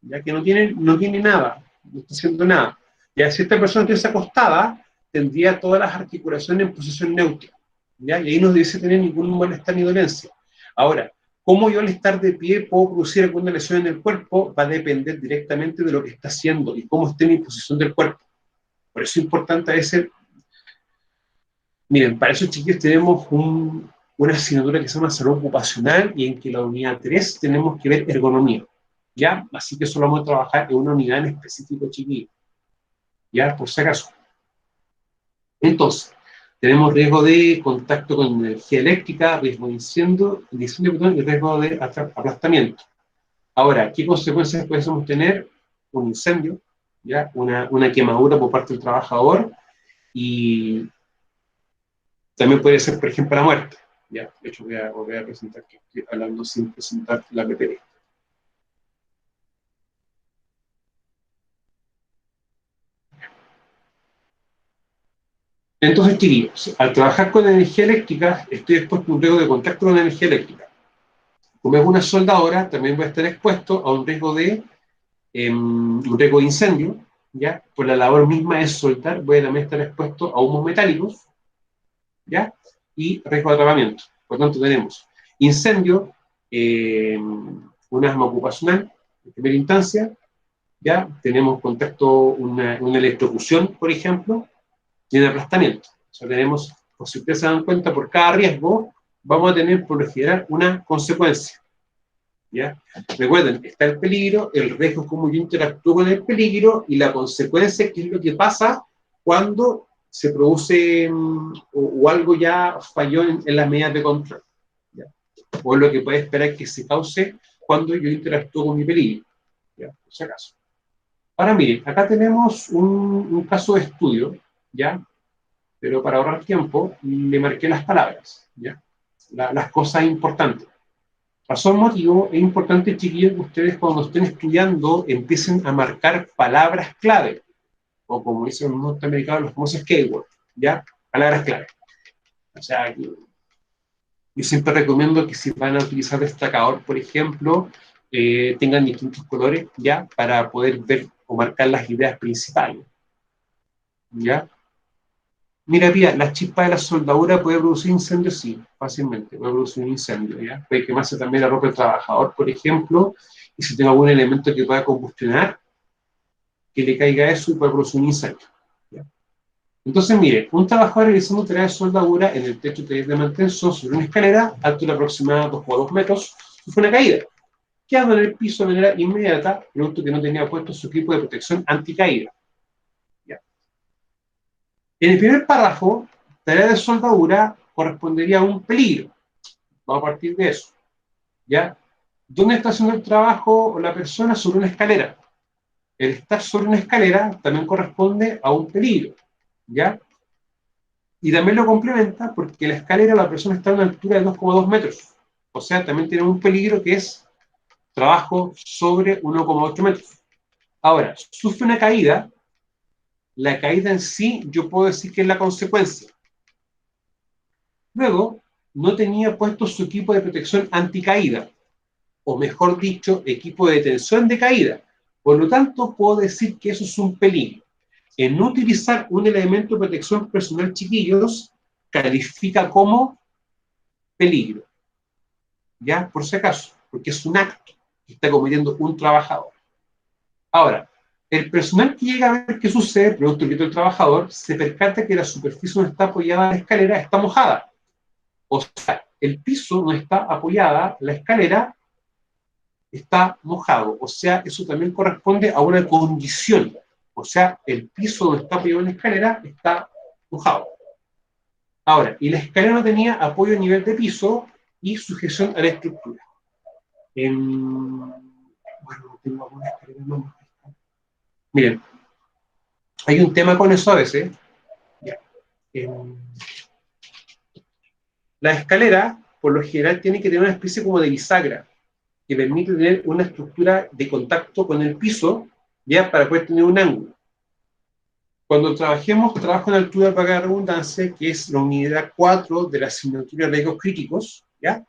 ya que no tiene nada, no está haciendo nada. Ya si esta persona estuviese acostada, tendría todas las articulaciones en posición neutra, ¿ya? Y ahí no debiese tener ningún malestar ni dolencia. Ahora, cómo yo al estar de pie puedo producir alguna lesión en el cuerpo va a depender directamente de lo que está haciendo y cómo esté mi posición del cuerpo. Por eso es importante a veces, miren, para esos chiquillos tenemos una asignatura que se llama salud ocupacional y en que la unidad 3 tenemos que ver ergonomía, ¿ya? Así que eso lo vamos a trabajar en una unidad en específico, chiquillos, ¿ya? Por si acaso. Entonces, tenemos riesgo de contacto con energía eléctrica, riesgo de incendio y riesgo de aplastamiento. Ahora, ¿qué consecuencias podemos tener? Un incendio, ¿ya? Una quemadura por parte del trabajador y también puede ser, por ejemplo, la muerte. ¿Ya? De hecho, voy a presentar, que estoy hablando sin presentar la PPD. Entonces, chiquillos, al trabajar con energía eléctrica, estoy expuesto a un riesgo de contacto con energía eléctrica. Como es una soldadora, también voy a estar expuesto a un riesgo de incendio, ¿ya? Por la labor misma de soldar, voy a también estar expuesto a humos metálicos, ¿ya? Y riesgo de atrapamiento. Por lo tanto, tenemos incendio, un asma ocupacional, en primera instancia, ¿ya? Tenemos contacto, una electrocución, por ejemplo, y un aplastamiento. O sea, tenemos, pues, si ustedes se dan cuenta, por cada riesgo, vamos a tener, por lo general, una consecuencia, ¿ya? Recuerden, está el peligro, el riesgo es cómo yo interactúo con el peligro, y la consecuencia, que es lo que pasa cuando se produce o algo ya falló en las medidas de control, ¿ya? O lo que puede esperar que se cause cuando yo interactúo con mi peligro, ¿ya? Por si acaso. Ahora miren, acá tenemos un caso de estudio, ¿ya? Pero para ahorrar tiempo, le marqué las palabras, ¿ya? Las cosas importantes. Razón, motivo, es importante, chiquillos, que ustedes cuando estén estudiando empiecen a marcar palabras clave, o como dicen los norteamericanos, los famosos keywords, ¿ya? Palabras clave. O sea, yo siempre recomiendo que si van a utilizar destacador, por ejemplo, tengan distintos colores, ¿ya? Para poder ver o marcar las ideas principales, ¿ya? Mira, Pía, la chispa de la soldadura puede producir incendios, sí, fácilmente, puede producir un incendio, ¿ya? Puede quemarse también la ropa del trabajador, por ejemplo, y si tengo algún elemento que pueda combustionar, que le caiga eso y puede producir un incendio, ¿ya? Entonces, mire, un trabajador realizando tareas de soldadura en el techo de mantención sobre una escalera, altura aproximada 2,2 metros, sufre una caída, quedando en el piso de manera inmediata, producto que no tenía puesto su equipo de protección anticaída. En el primer párrafo, tarea de soldadura correspondería a un peligro. Vamos a partir de eso, ¿ya? ¿Dónde está haciendo el trabajo la persona? Sobre una escalera. El estar sobre una escalera también corresponde a un peligro, ¿ya? Y también lo complementa porque la escalera, la persona está a una altura de 2,2 metros. O sea, también tiene un peligro que es trabajo sobre 1,8 metros. Ahora, sufre una caída. La caída en sí, yo puedo decir que es la consecuencia. Luego, no tenía puesto su equipo de protección anticaída, o mejor dicho, equipo de detención de caída. Por lo tanto, puedo decir que eso es un peligro. En no utilizar un elemento de protección personal, chiquillos, califica como peligro. ¿Ya? Por si acaso, porque es un acto que está cometiendo un trabajador. Ahora, el personal que llega a ver qué sucede, producto del trabajador, se percata que la superficie donde está apoyada la escalera está mojada. O sea, el piso no está apoyada, la escalera está mojado. O sea, eso también corresponde a una condición. O sea, el piso donde está apoyada la escalera está mojado. Ahora, y la escalera no tenía apoyo a nivel de piso y sujeción a la estructura. Bueno, tengo alguna escalera, no. Miren, hay un tema con eso a veces. Ya. La escalera, por lo general, tiene que tener una especie como de bisagra que permite tener una estructura de contacto con el piso, ya, para poder tener un ángulo. Cuando trabajo en altura para la redundancia, que es la unidad 4 de la asignatura de riesgos críticos, ¿ya?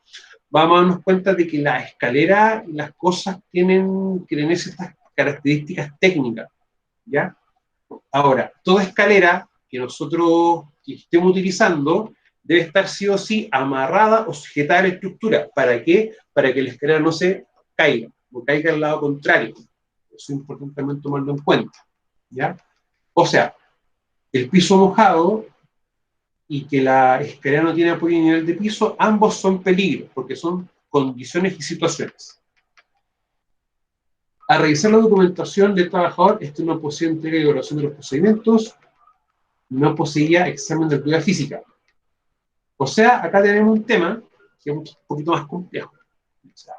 Vamos a darnos cuenta de que la escalera y las cosas tienen ciertas características técnicas, ¿ya? Ahora, toda escalera que nosotros estemos utilizando debe estar sí o sí amarrada o sujetada a la estructura. ¿Para qué? Para que la escalera no se caiga, o caiga al lado contrario. Eso es importante también tomarlo en cuenta, ¿ya? O sea, el piso mojado y que la escalera no tiene apoyo a nivel de piso, ambos son peligros, porque son condiciones y situaciones. A revisar la documentación del trabajador, no poseía entrega y evaluación de los procedimientos, no poseía examen de actividad física. O sea, acá tenemos un tema que es un poquito más complejo. O sea,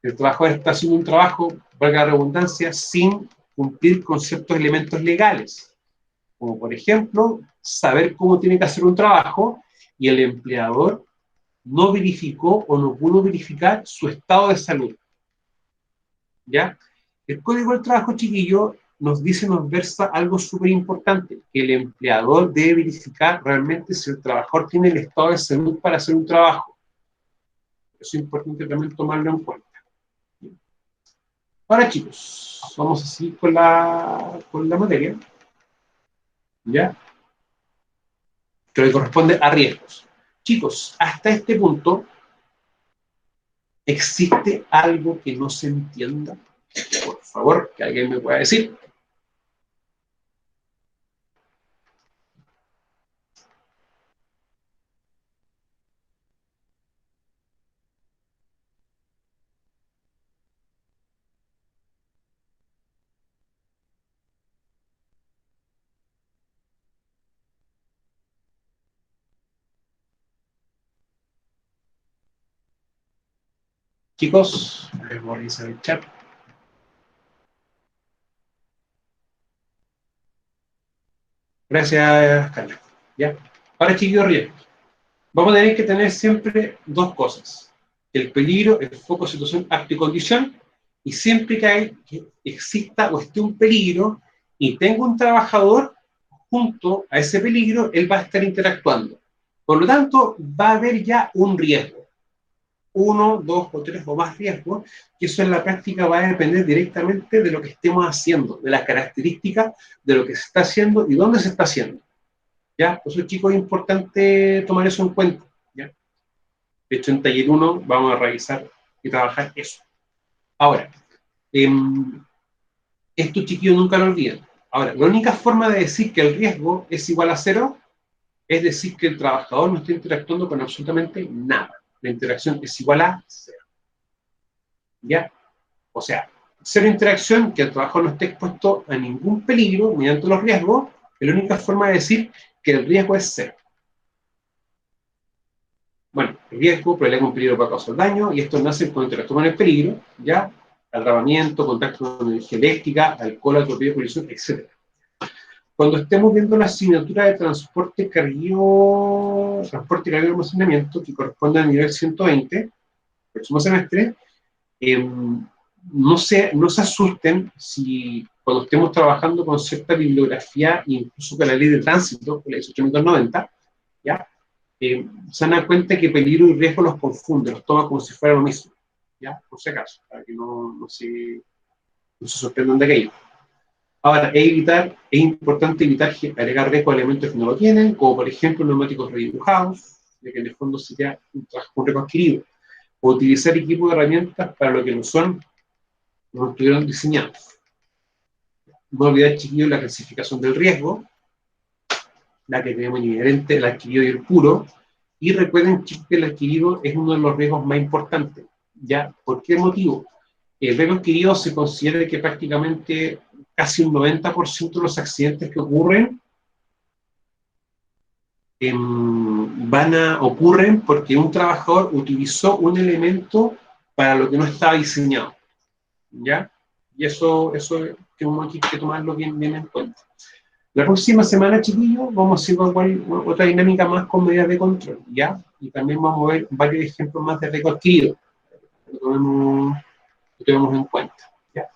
el trabajador está haciendo un trabajo, valga la redundancia, sin cumplir con ciertos elementos legales, como por ejemplo, saber cómo tiene que hacer un trabajo y el empleador no verificó o no pudo verificar su estado de salud. ¿Ya? El Código del Trabajo, chiquillo, nos versa algo súper importante, que el empleador debe verificar realmente si el trabajador tiene el estado de salud para hacer un trabajo. Eso es importante también tomarlo en cuenta. Ahora, chicos, vamos a seguir con la materia, ¿ya? Que le corresponde a riesgos. Chicos, hasta este punto, ¿existe algo que no se entienda? Por favor, que alguien me pueda decir. Chicos, voy a revisar el chat. Gracias, Carla. ¿Ya? Ahora, chiquillos, riesgos. Vamos a tener que tener siempre dos cosas. El peligro, el foco, situación, acto y condición. Y siempre que exista o esté un peligro y tenga un trabajador junto a ese peligro, él va a estar interactuando. Por lo tanto, va a haber ya un riesgo. 1, 2 o 3 o más riesgos, que eso en la práctica va a depender directamente de lo que estemos haciendo, de las características de lo que se está haciendo y dónde se está haciendo. ¿Ya? Por eso, chicos, es importante tomar eso en cuenta. ¿Ya? De hecho, en taller 1 vamos a revisar y trabajar eso. Ahora, esto, chiquillos, nunca lo olviden. Ahora, la única forma de decir que el riesgo es igual a 0 es decir que el trabajador no está interactuando con absolutamente nada. La interacción es igual a 0. ¿Ya? O sea, 0 interacción, que el trabajador no esté expuesto a ningún peligro mediante los riesgos, es la única forma de decir que el riesgo es 0. Bueno, el riesgo, problema con peligro para causar daño, y esto nace cuando interactúa con el peligro, ¿ya? Atrapamiento, contacto con energía eléctrica, alcohol, atropello, colisión, etc. Cuando estemos viendo la asignatura de transporte, carguío y almacenamiento, que corresponde al nivel 120, próximo semestre, no se asusten si cuando estemos trabajando con cierta bibliografía, incluso con la ley de tránsito, la 1890, ¿ya? Se dan cuenta que peligro y riesgo los confunde, los toma como si fuera lo mismo, ¿ya? Por si acaso, para que no se sorprendan de aquello. Ahora, es importante evitar agregar riesgo a elementos que no lo tienen, como por ejemplo neumáticos redibujados, ya que en el fondo sería un riesgo adquirido, o utilizar equipos de herramientas para lo que no son, no estuvieron diseñados. No olvidar, chiquillos, la clasificación del riesgo, la que tenemos inherente, el adquirido y el puro, y recuerden, chicos, que el adquirido es uno de los riesgos más importantes. ¿Ya? ¿Por qué motivo? El riesgo adquirido se considera que prácticamente casi un 90% de los accidentes que ocurren ocurren porque un trabajador utilizó un elemento para lo que no estaba diseñado. ¿Ya? Y eso tenemos que tomarlo bien en cuenta. La próxima semana, chiquillos, vamos a hacer otra dinámica más con medidas de control, ¿ya? Y también vamos a ver varios ejemplos más de riesgo adquirido. Lo tenemos en cuenta, ¿ya?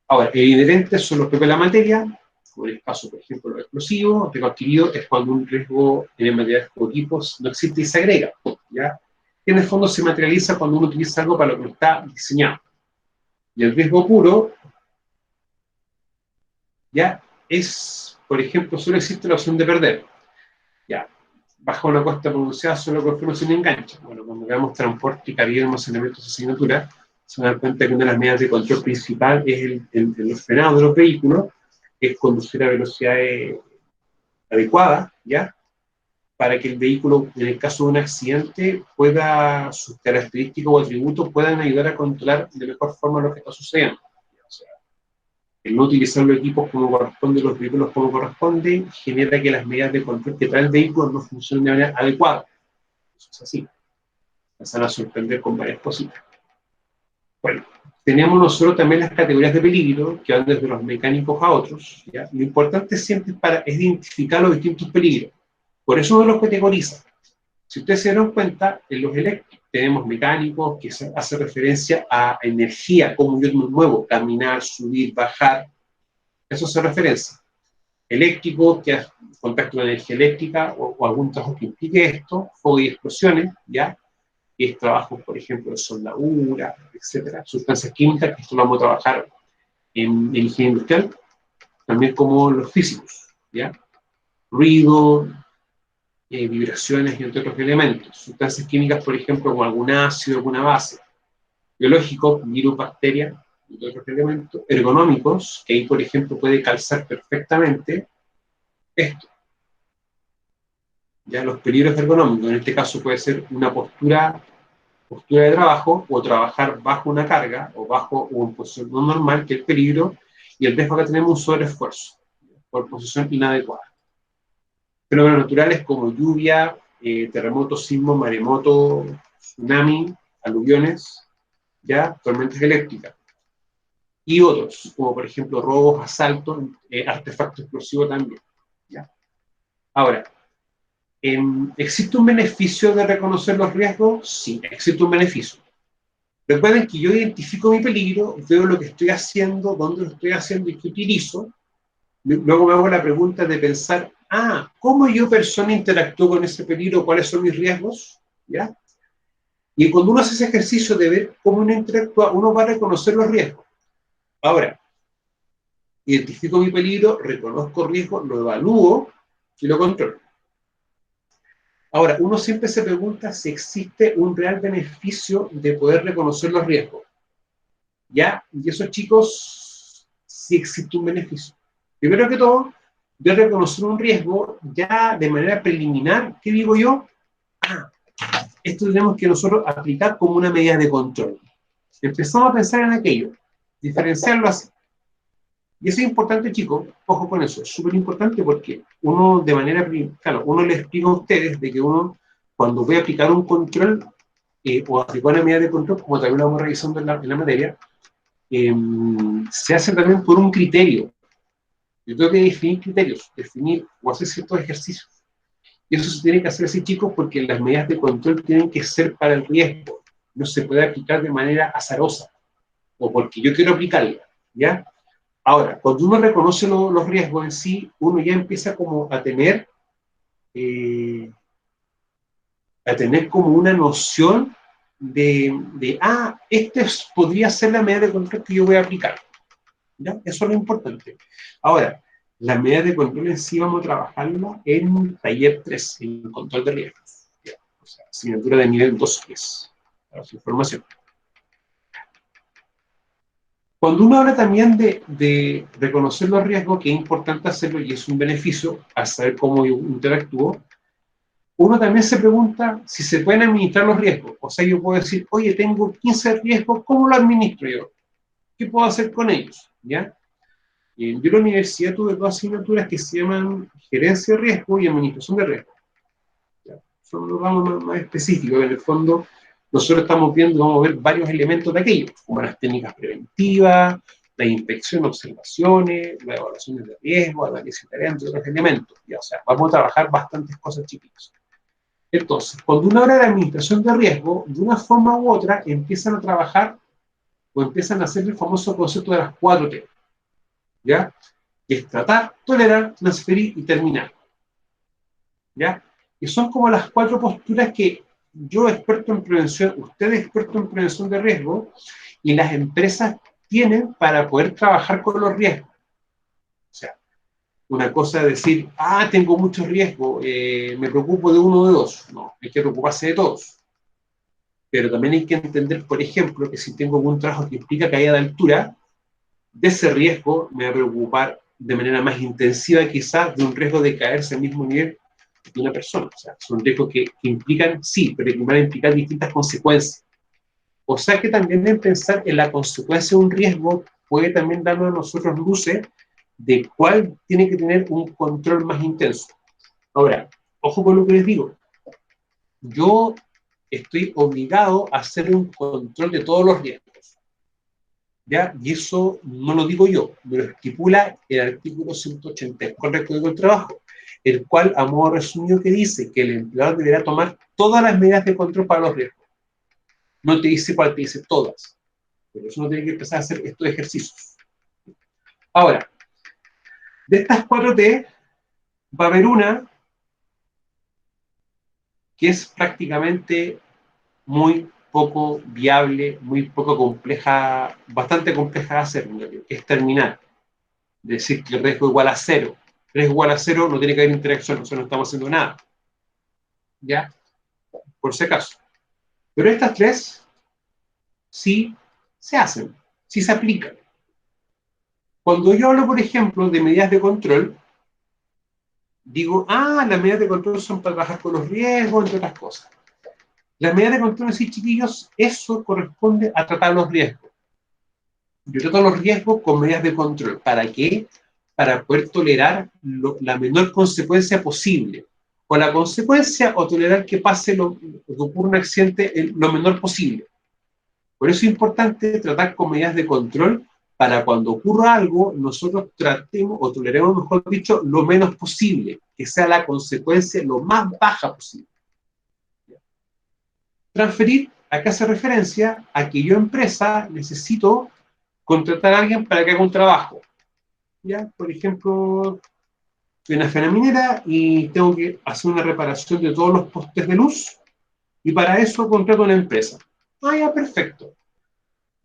Ahora, el inherente son los propios de la materia, como en el caso, por ejemplo, de los explosivos. Riesgo adquirido es cuando un riesgo en el material o equipos no existe y se agrega, ¿ya? Que en el fondo se materializa cuando uno utiliza algo para lo que está diseñado. Y el riesgo puro, ya, es, por ejemplo, solo existe la opción de perder. Ya, bajo una costa pronunciada solo confirma sin enganche. Bueno, cuando veamos transporte y carga de almacenamiento de asignatura, se van a dar cuenta que una de las medidas de control principal es el frenado de los vehículos, que es conducir a velocidades adecuadas, ¿ya? Para que el vehículo, en el caso de un accidente, pueda, sus características o atributos puedan ayudar a controlar de mejor forma lo que está sucediendo. O sea, el no utilizar los equipos como corresponde, los vehículos como corresponde, genera que las medidas de control que trae el vehículo no funcionen de manera adecuada. Eso es así. Nos van a sorprender con varias cositas. Bueno, tenemos nosotros también las categorías de peligro, que van desde los mecánicos a otros, ¿ya? Lo importante siempre es identificar los distintos peligros. Por eso uno los categoriza. Si ustedes se dan cuenta, en los eléctricos tenemos mecánicos que hace referencia a energía, como yo me muevo, caminar, subir, bajar. Eso hace referencia. Eléctrico, que hace contacto con energía eléctrica o algún trabajo que implique esto, fuego y explosiones, ¿ya? Y es trabajo, por ejemplo, de soldadura, etcétera, sustancias químicas, que esto lo vamos a trabajar en ingeniería industrial, también como los físicos, ¿ya? Ruido, vibraciones y entre otros elementos. Sustancias químicas, por ejemplo, como algún ácido, alguna base. Biológicos, virus, bacterias, y otros elementos. Ergonómicos, que ahí, por ejemplo, puede calzar perfectamente esto. Ya los peligros ergonómicos, en este caso puede ser una postura de trabajo, o trabajar bajo una carga, o bajo una posición no normal, que es el peligro, y el riesgo que tenemos un sobreesfuerzo, por posición inadecuada. Fenómenos naturales como lluvia, terremotos, sismos, maremoto, tsunami, aluviones, ya, tormentas eléctricas. Y otros, como por ejemplo robos, asaltos, artefactos explosivos también. ¿Ya? Ahora, ¿existe un beneficio de reconocer los riesgos? Sí, existe un beneficio. Recuerden que yo identifico mi peligro, veo lo que estoy haciendo, dónde lo estoy haciendo y qué utilizo. Luego me hago la pregunta de pensar, ¿cómo yo persona interactúo con ese peligro? ¿Cuáles son mis riesgos? ¿Ya? Y cuando uno hace ese ejercicio de ver cómo uno interactúa, uno va a reconocer los riesgos. Ahora, identifico mi peligro, reconozco riesgos, lo evalúo y lo controlo. Ahora, uno siempre se pregunta si existe un real beneficio de poder reconocer los riesgos. ¿Ya? Y esos chicos, sí existe un beneficio. Primero que todo, de reconocer un riesgo ya de manera preliminar, ¿qué digo yo? Esto tenemos que nosotros aplicar como una medida de control. Empezamos a pensar en aquello, diferenciarlo así. Y eso es importante, chicos, ojo con eso, es súper importante porque uno de manera, claro, uno le explica a ustedes de que uno, cuando voy a aplicar un control, o aplicar una medida de control, como también lo vamos revisando en la materia, se hace también por un criterio. Yo tengo que definir criterios, definir o hacer ciertos ejercicios. Y eso se tiene que hacer así, chicos, porque las medidas de control tienen que ser para el riesgo. No se puede aplicar de manera azarosa, o porque yo quiero aplicarla, ¿ya? Ahora, cuando uno reconoce los riesgos en sí, uno ya empieza como a tener como una noción de podría ser la medida de control que yo voy a aplicar. ¿Ya? Eso es lo importante. Ahora, las medidas de control en sí vamos a trabajarlo en taller 3, en control de riesgos. ¿Ya? O sea, asignatura de nivel 2 para su información. Cuando uno habla también de reconocer los riesgos, que es importante hacerlo y es un beneficio al saber cómo yo interactúo, uno también se pregunta si se pueden administrar los riesgos. O sea, yo puedo decir, oye, tengo 15 riesgos, ¿cómo lo administro yo? ¿Qué puedo hacer con ellos? ¿Ya? Yo en la universidad tuve dos asignaturas que se llaman gerencia de riesgo y administración de riesgo. ¿Ya? Son los ramos más específicos. En el fondo, nosotros vamos a ver varios elementos de aquello, como las técnicas preventivas, la inspección, observaciones, las evaluaciones de riesgo, análisis de tareas, entre otros elementos. ¿Ya? O sea, vamos a trabajar bastantes cosas chiquitas. Entonces, cuando uno habla de administración de riesgo, de una forma u otra empiezan a trabajar o empiezan a hacer el famoso concepto de las 4T. ¿Ya? que es tratar, tolerar, transferir y terminar. ¿Ya? Y son como las 4 posturas que yo, experto en prevención, usted experto en prevención de riesgo, y las empresas tienen para poder trabajar con los riesgos. O sea, una cosa es decir, tengo mucho riesgo, me preocupo de uno o de dos. No, hay que preocuparse de todos. Pero también hay que entender, por ejemplo, que si tengo algún trabajo que implica caída de altura, de ese riesgo me va a preocupar de manera más intensiva quizás de un riesgo de caerse al mismo nivel de una persona. O sea, son riesgos que implican, sí, pero que van a implicar distintas consecuencias. O sea que también en pensar en la consecuencia de un riesgo puede también darnos a nosotros luces de cuál tiene que tener un control más intenso. Ahora, ojo con lo que les digo. Yo estoy obligado a hacer un control de todos los riesgos. ¿Ya? Y eso no lo digo yo, me lo estipula el artículo 184 del Código del Trabajo, el cual, a modo resumido, que dice que el empleador deberá tomar todas las medidas de control para los riesgos. No te dice cuál, te dice todas. Pero eso no tiene que empezar a hacer estos ejercicios. Ahora, de estas 4T, va a haber una que es prácticamente muy poco viable, muy poco compleja, bastante compleja de hacer, que es terminar. Decir que el riesgo igual a cero. Riesgo igual a cero, no tiene que haber interacción, nosotros no estamos haciendo nada. ¿Ya? Por si acaso. Pero estas 3 sí se hacen, sí se aplican. Cuando yo hablo, por ejemplo, de medidas de control, digo, las medidas de control son para trabajar con los riesgos, entre otras cosas. Las medidas de control, sí, chiquillos, eso corresponde a tratar los riesgos. Yo trato los riesgos con medidas de control. ¿Para qué? Para poder tolerar la menor consecuencia posible. O la consecuencia, o tolerar que pase que ocurra un accidente lo menor posible. Por eso es importante tratar con medidas de control para cuando ocurra algo, nosotros tratemos, o toleremos, mejor dicho, lo menos posible, que sea la consecuencia lo más baja posible. Transferir, acá hace referencia a que yo, empresa, necesito contratar a alguien para que haga un trabajo. ¿Ya? Por ejemplo, soy una fena minera y tengo que hacer una reparación de todos los postes de luz, y para eso contrato a una empresa. Ya, perfecto.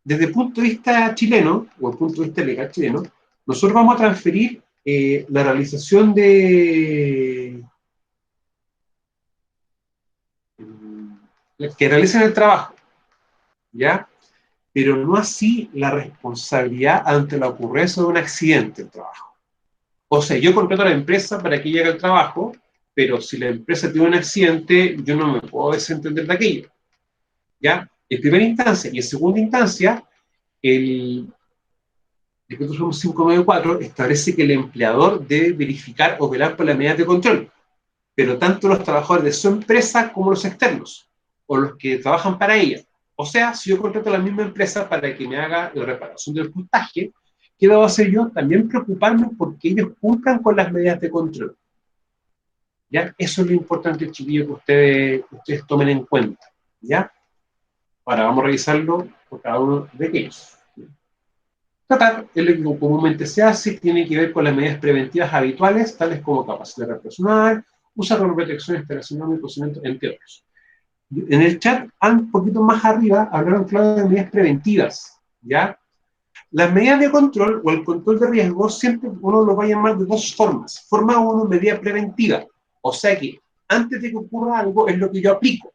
Desde el punto de vista chileno, o el punto de vista legal chileno, nosotros vamos a transferir la realización de que realicen el trabajo, ¿ya? Pero no así la responsabilidad ante la ocurrencia de un accidente del trabajo. O sea, yo contrato a la empresa para que haga el trabajo, pero si la empresa tiene un accidente, yo no me puedo desentender de aquello, ¿ya? En primera instancia. Y en segunda instancia, el decreto 594 establece que el empleador debe verificar o velar por las medidas de control, pero tanto los trabajadores de su empresa como los externos, o los que trabajan para ella. O sea, si yo contrato a la misma empresa para que me haga la reparación del puntaje, ¿qué debo hacer yo? También preocuparme porque ellos cumplan con las medidas de control. ¿Ya? Eso es lo importante, chiquillos, que ustedes tomen en cuenta. ¿Ya? Ahora vamos a revisarlo por cada uno de ellos. Tratar es lo que comúnmente se hace, tiene que ver con las medidas preventivas habituales, tales como capacidad personal, usar con protección, instalación y procedimiento, entre otros. En el chat, un poquito más arriba, hablaron, claro, de medidas preventivas, ¿ya? Las medidas de control o el control de riesgo siempre uno lo va a llamar de 2 formas. Forma 1, medida preventiva. O sea que antes de que ocurra algo es lo que yo aplico.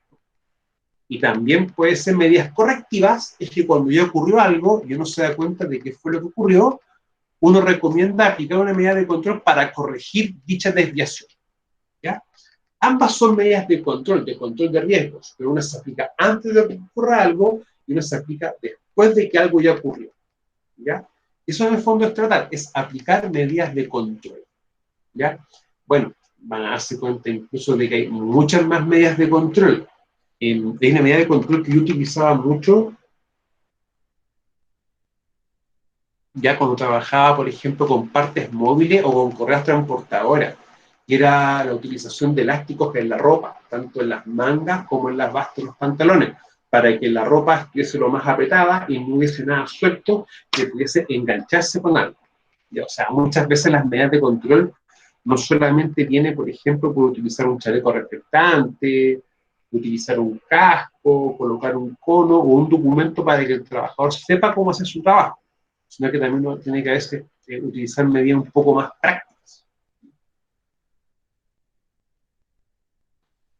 Y también puede ser medidas correctivas, es que cuando ya ocurrió algo y uno se da cuenta de qué fue lo que ocurrió, uno recomienda aplicar una medida de control para corregir dicha desviación. ¿Ya? Ambas son medidas de control de riesgos, pero una se aplica antes de que ocurra algo y una se aplica después de que algo ya ocurrió. ¿Ya? Eso en el fondo es tratar, es aplicar medidas de control. ¿Ya? Bueno, van a darse cuenta incluso de que hay muchas más medidas de control. Hay una medida de control que yo utilizaba mucho ya cuando trabajaba, por ejemplo, con partes móviles o con correas transportadoras, y era la utilización de elásticos en la ropa, tanto en las mangas como en las bastas de los pantalones, para que la ropa estuviese lo más apretada y no hubiese nada suelto que pudiese engancharse con algo. ¿ya? O sea, muchas veces las medidas de control no solamente viene, por ejemplo, por utilizar un chaleco reflectante, utilizar un casco, colocar un cono o un documento para que el trabajador sepa cómo hacer su trabajo, sino que también uno tiene que a veces utilizar medidas un poco más prácticas.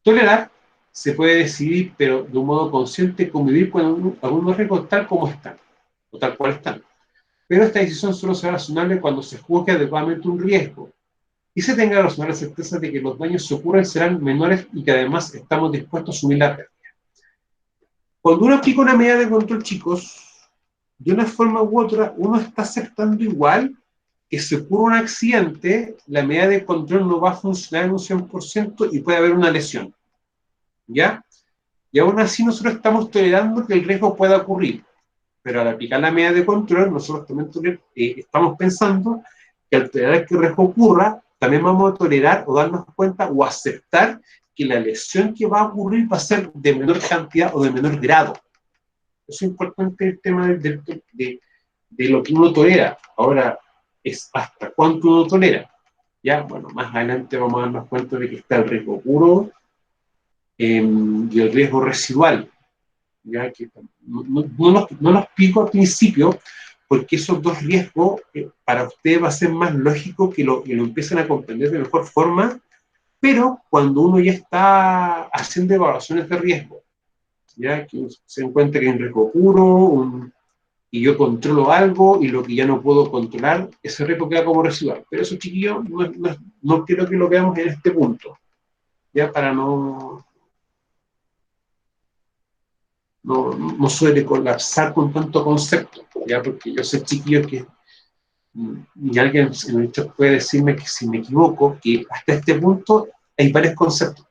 Tolerar se puede decidir, pero de un modo consciente, convivir con algunos riesgos tal como están, o tal cual están. Pero esta decisión solo será razonable cuando se juzgue adecuadamente un riesgo y se tenga la razonable certeza de que los daños que ocurren serán menores y que además estamos dispuestos a asumir la pérdida. Cuando uno aplica una medida de control, chicos, de una forma u otra, uno está aceptando igual que si ocurre un accidente, la medida de control no va a funcionar en un 100% y puede haber una lesión. ¿Ya? Y aún así nosotros estamos tolerando que el riesgo pueda ocurrir. Pero al aplicar la medida de control, nosotros también estamos pensando que al tolerar que el riesgo ocurra, también vamos a tolerar o darnos cuenta o aceptar que la lesión que va a ocurrir va a ser de menor cantidad o de menor grado. Eso es importante el tema de lo que uno tolera. Ahora, es hasta cuánto uno tolera. Ya, bueno, más adelante vamos a darnos cuenta de que está el riesgo puro y el riesgo residual. Ya que no los pico al principio, porque esos dos riesgos para ustedes va a ser más lógico que lo empiecen a comprender de mejor forma, pero cuando uno ya está haciendo evaluaciones de riesgo, ya que se encuentra que hay un riesgo puro, y yo controlo algo y lo que ya no puedo controlar, ese riesgo queda como residual. Pero eso, chiquillos, no quiero que lo veamos en este punto, ya para no suele colapsar con tanto concepto, ya, porque yo sé, chiquillos, que y alguien en el chat puede decirme que si me equivoco, que hasta este punto hay varios conceptos,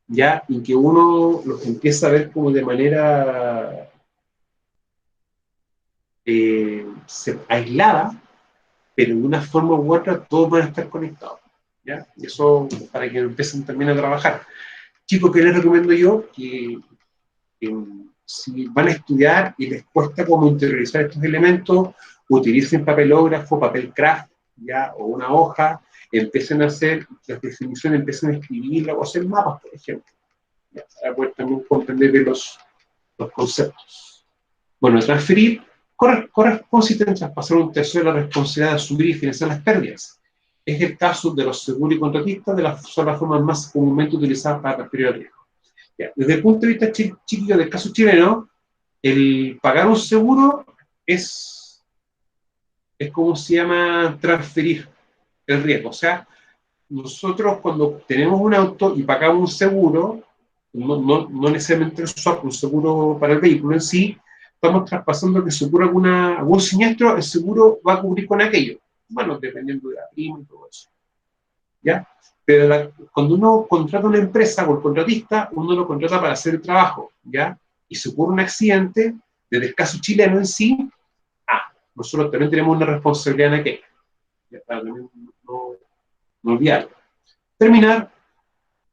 ya, y que uno los empieza a ver como de manera aislada, pero de una forma u otra todos van a estar conectados, ¿ya? Y eso para que empiecen también a trabajar. Chicos, ¿qué les recomiendo yo? Que si van a estudiar y les cuesta cómo interiorizar estos elementos, utilicen papelógrafo, papel craft, ¿ya? O una hoja, empiecen a hacer las definiciones, empiecen a escribirla o hacer mapas, por ejemplo, ¿ya? Para poder también comprender bien los conceptos. Bueno, transferir consiste en traspasar un tercio de la responsabilidad de asumir y financiar las pérdidas. Es el caso de los seguros y contratistas, son las formas más comúnmente utilizadas para transferir el riesgo. Ya, desde el punto de vista chiquillo del caso chileno, el pagar un seguro es como se llama transferir el riesgo. O sea, nosotros cuando tenemos un auto y pagamos un seguro, no necesariamente el swap, un seguro para el vehículo en sí, estamos traspasando que si ocurre algún siniestro, el seguro va a cubrir con aquello. Bueno, dependiendo de la prima y todo eso. ¿Ya? Pero cuando uno contrata una empresa o el contratista, uno lo contrata para hacer el trabajo, ¿ya? Y si ocurre un accidente, desde el caso chileno en sí, nosotros también tenemos una responsabilidad en aquello. Ya, para también no olvidarlo. Terminar,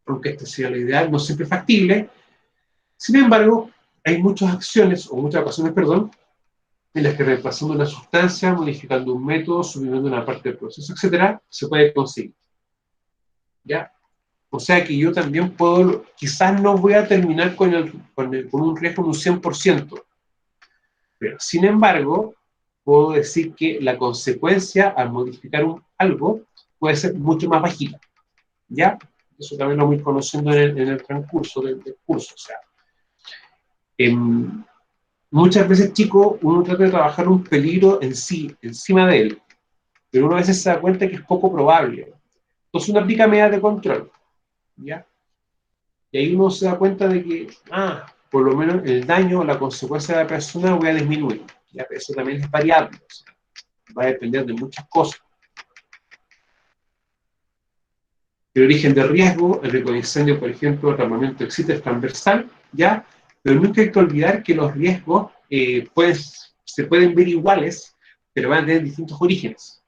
aunque este sea lo ideal, no siempre es factible. Sin embargo, hay muchas acciones, o muchas ocasiones, perdón, en las que reemplazando una sustancia, modificando un método, subiendo una parte del proceso, etcétera, se puede conseguir. ¿Ya? O sea que yo también puedo, quizás no voy a terminar con un riesgo de un 100%, pero sin embargo, puedo decir que la consecuencia al modificar algo puede ser mucho más bajita. ¿Ya? Eso también lo voy conociendo en el transcurso del curso. O sea, muchas veces, chicos, uno trata de trabajar un peligro en sí, encima de él, pero uno a veces se da cuenta que es poco probable. Entonces uno aplica medidas de control, ¿ya? Y ahí uno se da cuenta de que, por lo menos el daño o la consecuencia de la persona voy a disminuir. ¿Ya? Pero eso también es variable, o sea, va a depender de muchas cosas. El origen de riesgo, el riesgo de incendio, por ejemplo, el armamento existe, es transversal, ¿ya? Pero nunca hay que olvidar que los riesgos se pueden ver iguales, pero van a tener distintos orígenes,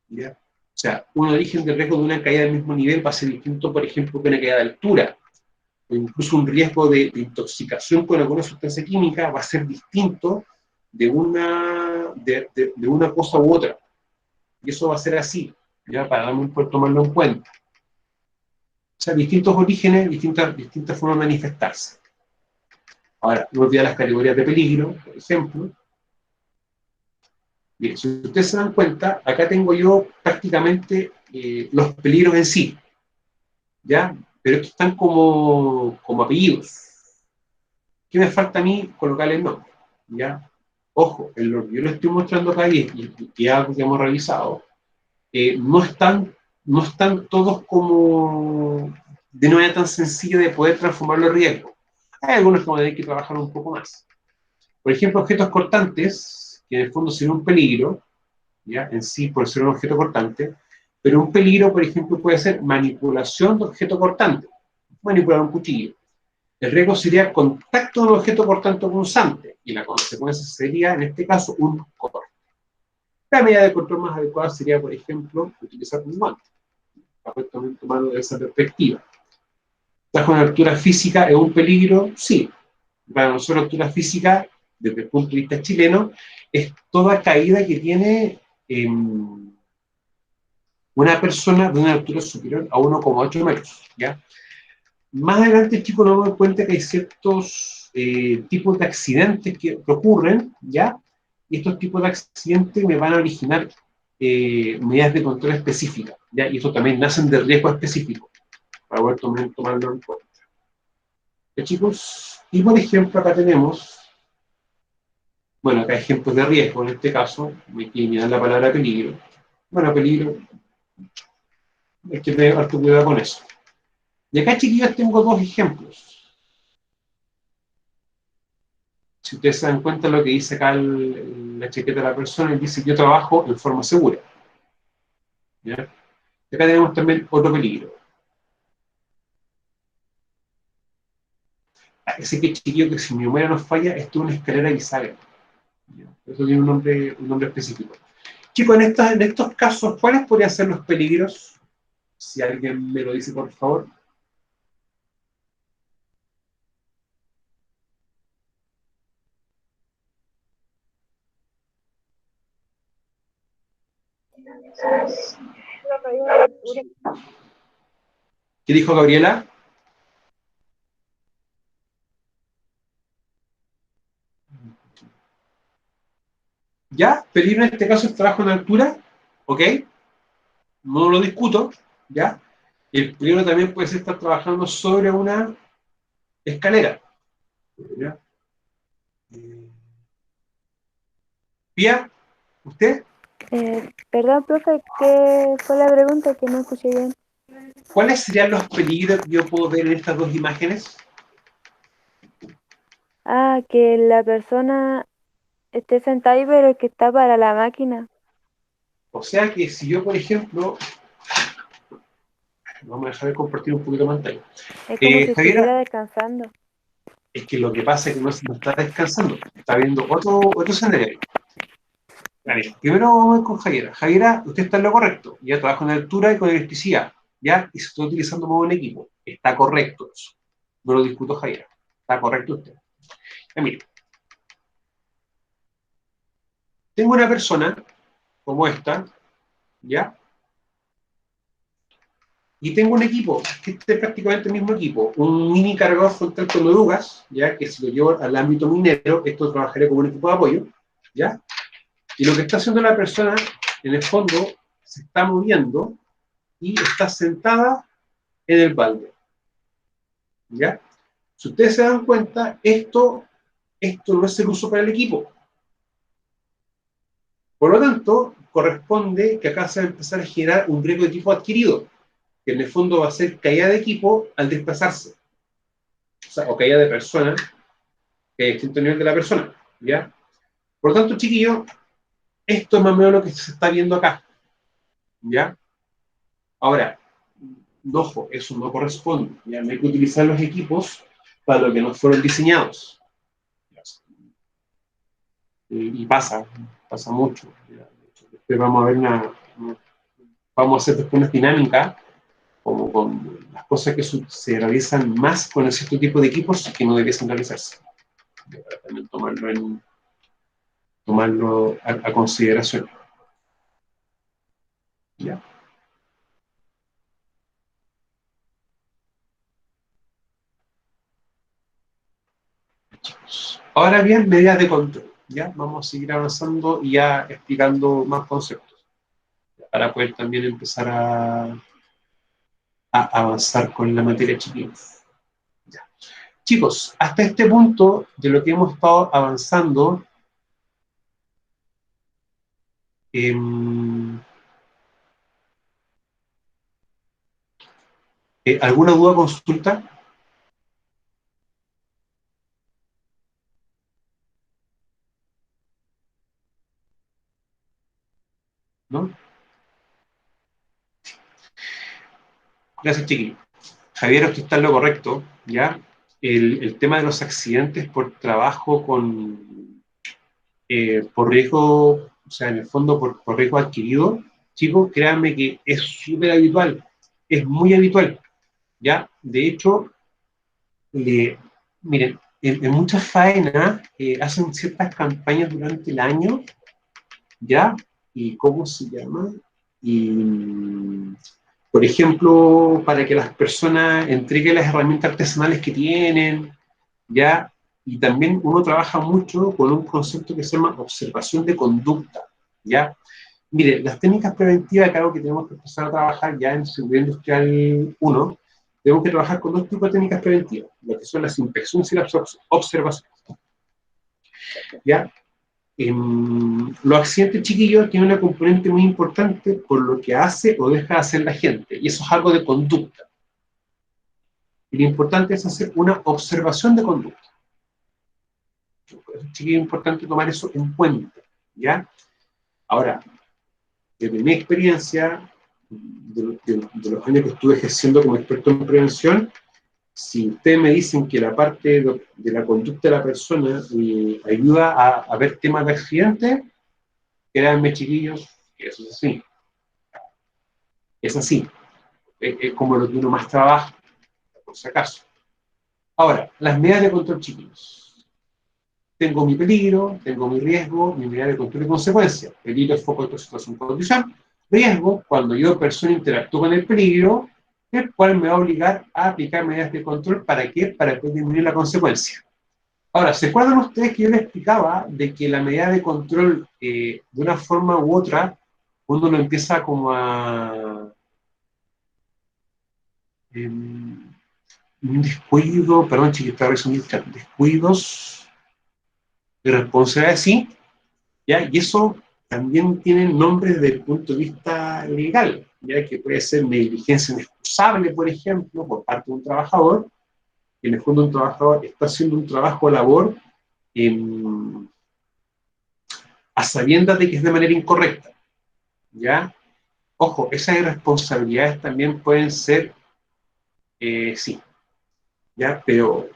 ¿ya? O sea, un origen de riesgo de una caída del mismo nivel va a ser distinto, por ejemplo, que una caída de altura, o incluso un riesgo de intoxicación con alguna sustancia química va a ser distinto de una cosa u otra. y eso va a ser así, ya para también poder tomarlo en cuenta. O sea, distintos orígenes, distintas formas de manifestarse. Ahora, no olvidar las categorías de peligro, por ejemplo. Bien, si ustedes se dan cuenta, acá tengo yo prácticamente los peligros en sí, ¿ya? Pero estos están como apellidos. ¿Qué me falta a mí? Colocarle el nombre, ¿ya? Ojo, en lo que yo les estoy mostrando acá y es algo que hemos revisado, no están todos como de una manera tan sencilla de poder transformarlo en riesgo. Hay algunos que van a tener que trabajar un poco más. Por ejemplo, objetos cortantes, que en el fondo sería un peligro, ¿ya? En sí, por ser un objeto cortante, pero un peligro, por ejemplo, puede ser manipulación de objeto cortante, manipular un cuchillo. El riesgo sería contacto de un objeto cortante punzante, y la consecuencia sería, en este caso, un corte. La medida de control más adecuada sería, por ejemplo, utilizar un guante, correctamente tomando de esa perspectiva. ¿Bajo una altura física es un peligro? Sí. Para nosotros, la altura física, desde el punto de vista chileno, es toda caída que tiene una persona de una altura superior a 1,8 metros, ¿ya? Más adelante, chicos, nos damos cuenta que hay ciertos tipos de accidentes que ocurren, ¿ya? Y estos tipos de accidentes me van a originar medidas de control específicas, ¿ya? Y estos también nacen de riesgo específico, para poder tomarlo en cuenta. ¿Ya, chicos? Y por ejemplo, acá tenemos, bueno, acá hay ejemplos de riesgo, en este caso, me dan la palabra peligro. Bueno, peligro, hay que tener harto cuidado con eso. Y acá, chiquillos, tengo dos ejemplos. Si ustedes se dan cuenta, lo que dice acá la etiqueta de la persona, dice: yo trabajo en forma segura. ¿Ya? Y acá tenemos también otro peligro. Así que, chiquillos, que si mi memoria no falla, esto es una escalera bisagra. ¿Ya? Eso tiene un nombre específico. Chicos, en estos casos, ¿cuáles podrían ser los peligros? Si alguien me lo dice, por favor. ¿Qué dijo Gabriela? ¿Ya? Peligro en este caso es trabajo en altura, ¿ok? No lo discuto, ¿ya? Y el peligro también puede ser estar trabajando sobre una escalera, ¿ya? Pía, ¿usted? Perdón, profe, ¿qué fue la pregunta que no escuché bien? ¿Cuáles serían los peligros que yo puedo ver en estas dos imágenes? Ah, que la persona esté sentada ahí, pero que está para la máquina. O sea que si yo, por ejemplo, vamos a dejar de compartir un poquito pantalla. Es como si Javiera, estuviera descansando. es que lo que pasa es que no está descansando, está viendo otro escenario. Vale, primero vamos a ver con Javiera. Javiera, usted está en lo correcto. Ya trabaja en altura y con electricidad. Ya, y se está utilizando modo en equipo. Está correcto eso. No lo discuto, Javiera. Está correcto usted. Ya, mire. Tengo una persona como esta, ¿ya? Y tengo un equipo, que este es prácticamente el mismo equipo. Un mini cargador frontal con orugas, ¿ya? Que si lo llevo al ámbito minero, esto trabajaría como un equipo de apoyo, ¿ya? Y lo que está haciendo la persona, en el fondo, se está moviendo y está sentada en el balde. ¿Ya? Si ustedes se dan cuenta, esto no es el uso para el equipo. Por lo tanto, corresponde que acá se va a empezar a generar un riesgo de equipo adquirido, que en el fondo va a ser caída de equipo al desplazarse. O sea, o caída de persona, que es distinto nivel de la persona. ¿Ya? Por lo tanto, chiquillos, esto es más o menos lo que se está viendo acá. ¿Ya? Ahora, ojo, eso no corresponde. ¿Ya? No hay que utilizar los equipos para lo que no fueron diseñados. Y pasa mucho. Después vamos a ver vamos a hacer después una dinámica, como con las cosas que se realizan más con el cierto tipo de equipos que no debiesen realizarse. Para también tomarlo a consideración. ¿Ya? Ahora bien, medidas de control. ¿Ya? Vamos a seguir avanzando y ya explicando más conceptos para poder también empezar a avanzar con la materia, chiquillos. Ya. Chicos, hasta este punto de lo que hemos estado avanzando, ¿alguna duda, consulta? ¿No? Gracias, chiquillos. Javier, usted está en lo correcto, ¿ya? El tema de los accidentes por trabajo por riesgo, o sea, en el fondo por riesgo adquirido, chicos, créanme que es súper habitual, es muy habitual, ¿ya? De hecho, miren, en muchas faenas hacen ciertas campañas durante el año, ¿ya? ¿Y cómo se llama? Y, por ejemplo, para que las personas entreguen las herramientas artesanales que tienen, ¿ya? Y también uno trabaja mucho con un concepto que se llama observación de conducta, ¿ya? Mire, las técnicas preventivas, que es algo que tenemos que empezar a trabajar ya en Seguridad Industrial 1, tenemos que trabajar con dos tipos de técnicas preventivas, lo que son las inspecciones y las observaciones, ¿ya? Los accidentes, chiquillos, tienen una componente muy importante por lo que hace o deja de hacer la gente, y eso es algo de conducta. Y lo importante es hacer una observación de conducta. Chiquillos, es importante tomar eso en cuenta, ¿ya? Ahora, desde mi experiencia, de los años que estuve ejerciendo como experto en prevención, si ustedes me dicen que la parte de la conducta de la persona ayuda a ver temas de accidentes, créanme, chiquillos, que eso es así. Es así. Es como lo que uno más trabaja, por si acaso. Ahora, las medidas de control, chiquillos. Tengo mi peligro, tengo mi riesgo, mi medida de control y consecuencia. Peligro es foco de situación condición. Riesgo, cuando yo, persona, interactúo con el peligro, el cual me va a obligar a aplicar medidas de control. ¿Para qué? Para poder disminuir la consecuencia. Ahora, ¿se acuerdan ustedes que yo les explicaba de que la medida de control, de una forma u otra, uno lo empieza como a... un descuido, perdón, chiquita, resumir, descuidos, irresponsabilidad, sí, ¿ya? Y eso también tiene nombre desde el punto de vista legal, ya que puede ser negligencia inexcusable, por ejemplo, por parte de un trabajador, que en el fondo un trabajador está haciendo un trabajo o labor a sabiendas de que es de manera incorrecta, ¿ya? Ojo, esas irresponsabilidades también pueden ser, sí, ¿ya? Pero,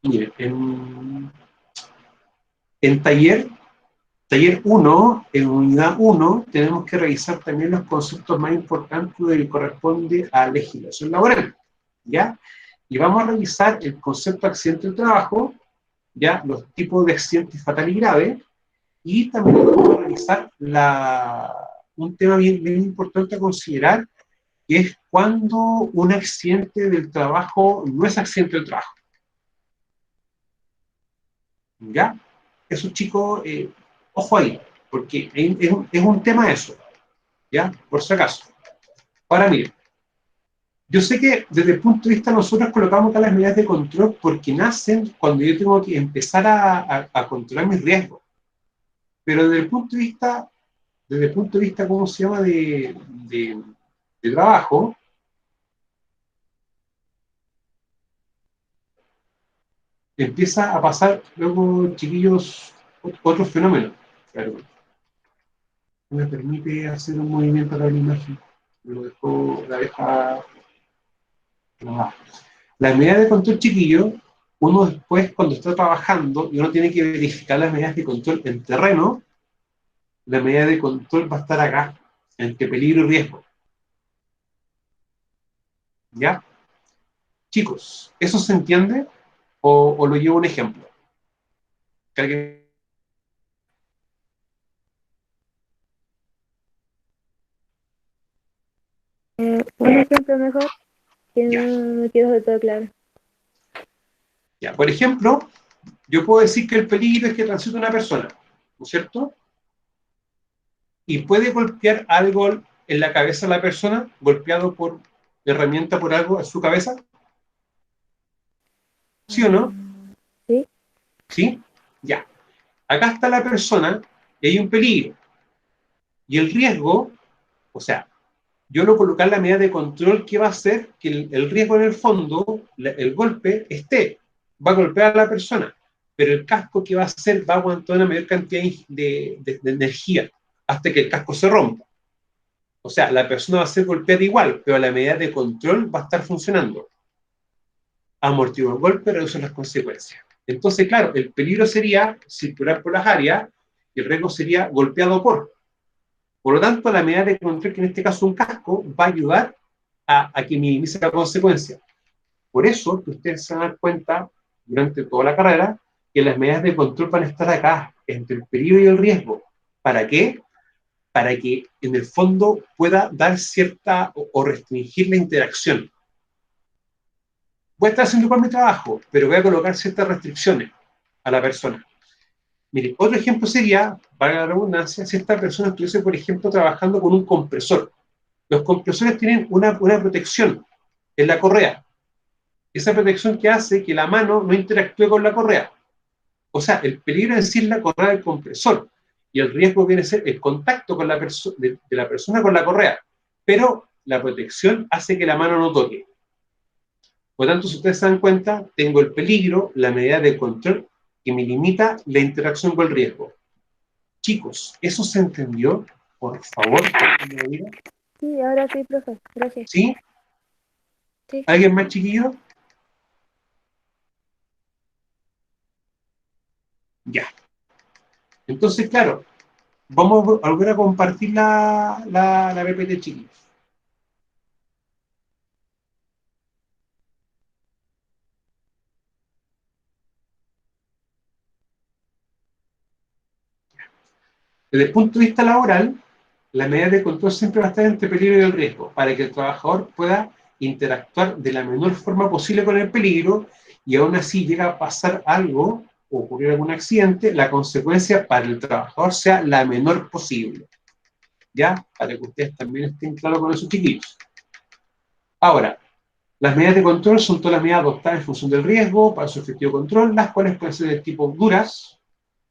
mire, en taller 1, en unidad 1, tenemos que revisar también los conceptos más importantes que corresponde a legislación laboral, ¿ya? Y vamos a revisar el concepto de accidente de trabajo, ¿ya? Los tipos de accidentes fatal y grave, y también vamos a revisar un tema bien importante a considerar, que es cuando un accidente del trabajo no es accidente del trabajo, ¿ya? Eso, chicos, ojo ahí, porque es un tema eso, ¿ya? Por si acaso. Ahora, miren, yo sé que desde el punto de vista nosotros colocamos acá las medidas de control porque nacen cuando yo tengo que empezar a controlar mis riesgos, pero desde el punto de vista, ¿cómo se llama?, de trabajo, empieza a pasar luego, chiquillos, otros fenómenos. Claro, no me permite hacer un movimiento para la imagen. Me lo dejó, la deja. No. La medida de control, chiquillo, uno después, cuando está trabajando y uno tiene que verificar las medidas de control en terreno, la medida de control va a estar acá, entre peligro y riesgo. ¿Ya? Chicos, ¿eso se entiende? ¿O lo llevo un ejemplo? ¿Que alguien ejemplo mejor, que Ya. no quedó del todo claro. Ya, por ejemplo, yo puedo decir que el peligro es que transite una persona, ¿no es cierto? Y puede golpear algo en la cabeza de la persona, golpeado por herramienta por algo en su cabeza, ¿sí o no? ¿Sí? ¿Sí? Ya. Acá está la persona y hay un peligro. Y el riesgo, o sea, yo no colocar la medida de control que va a hacer que el riesgo en el fondo, el golpe, va a golpear a la persona, pero el casco que va a hacer va a aguantar una mayor cantidad de energía hasta que el casco se rompa. O sea, la persona va a ser golpeada igual, pero la medida de control va a estar funcionando. Amortigua el golpe, reduce las consecuencias. Entonces, claro, el peligro sería circular por las áreas y el riesgo sería golpeado por. Por lo tanto, la medida de control, que en este caso un casco, va a ayudar a que minimice la consecuencia. Por eso, que ustedes se van a dar cuenta durante toda la carrera que las medidas de control van a estar acá, entre el peligro y el riesgo. ¿Para qué? Para que en el fondo pueda dar cierta o restringir la interacción. Voy a estar haciendo igual mi trabajo, pero voy a colocar ciertas restricciones a la persona. Mire, otro ejemplo sería, para la redundancia, si esta persona estuviese, por ejemplo, trabajando con un compresor. Los compresores tienen una protección en la correa. Esa protección que hace que la mano no interactúe con la correa. O sea, el peligro en sí es la correa del compresor y el riesgo viene a ser el contacto con de la persona con la correa. Pero la protección hace que la mano no toque. Por lo tanto, si ustedes se dan cuenta, tengo el peligro, la medida de control que me limita la interacción con el riesgo. Chicos, ¿eso se entendió? Por favor, ¿me lo digan? Sí, ahora sí, profe. Gracias. ¿Sí? Sí. ¿Alguien más, chiquillo? Ya. Entonces, claro, vamos a volver a compartir la PPT, chiquillos. Desde el punto de vista laboral, la medida de control siempre va a estar entre peligro y el riesgo, para que el trabajador pueda interactuar de la menor forma posible con el peligro y aún así llega a pasar algo o ocurrir algún accidente, la consecuencia para el trabajador sea la menor posible. ¿Ya? Para que ustedes también estén claros con esos chiquillos. Ahora, las medidas de control son todas las medidas adoptadas en función del riesgo para su efectivo control, las cuales pueden ser de tipo duras,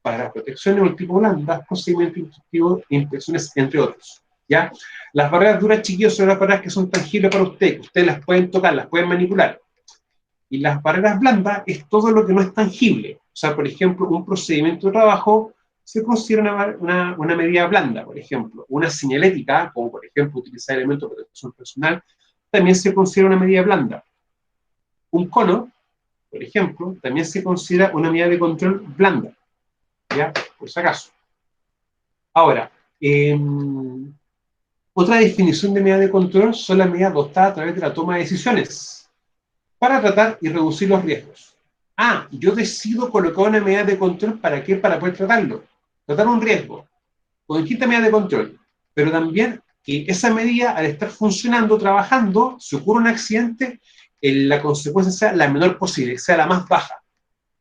para las protecciones o el tipo blandas, procedimientos instructivos e inspecciones, entre otros. ¿Ya? Las barreras duras, chiquillos, son las barreras que son tangibles para usted, que ustedes las pueden tocar, las pueden manipular. Y las barreras blandas es todo lo que no es tangible. O sea, por ejemplo, un procedimiento de trabajo se considera una medida blanda, por ejemplo. Una señalética, como por ejemplo utilizar elementos de protección personal, también se considera una medida blanda. Un cono, por ejemplo, también se considera una medida de control blanda. ¿Ya? Por si acaso. Ahora, otra definición de medida de control son las medidas adoptadas a través de la toma de decisiones para tratar y reducir los riesgos. Ah, yo decido colocar una medida de control, ¿para qué? Para poder tratarlo. Tratar un riesgo con distintas medidas de control, pero también que esa medida, al estar funcionando, trabajando, si ocurre un accidente, la consecuencia sea la menor posible, sea la más baja.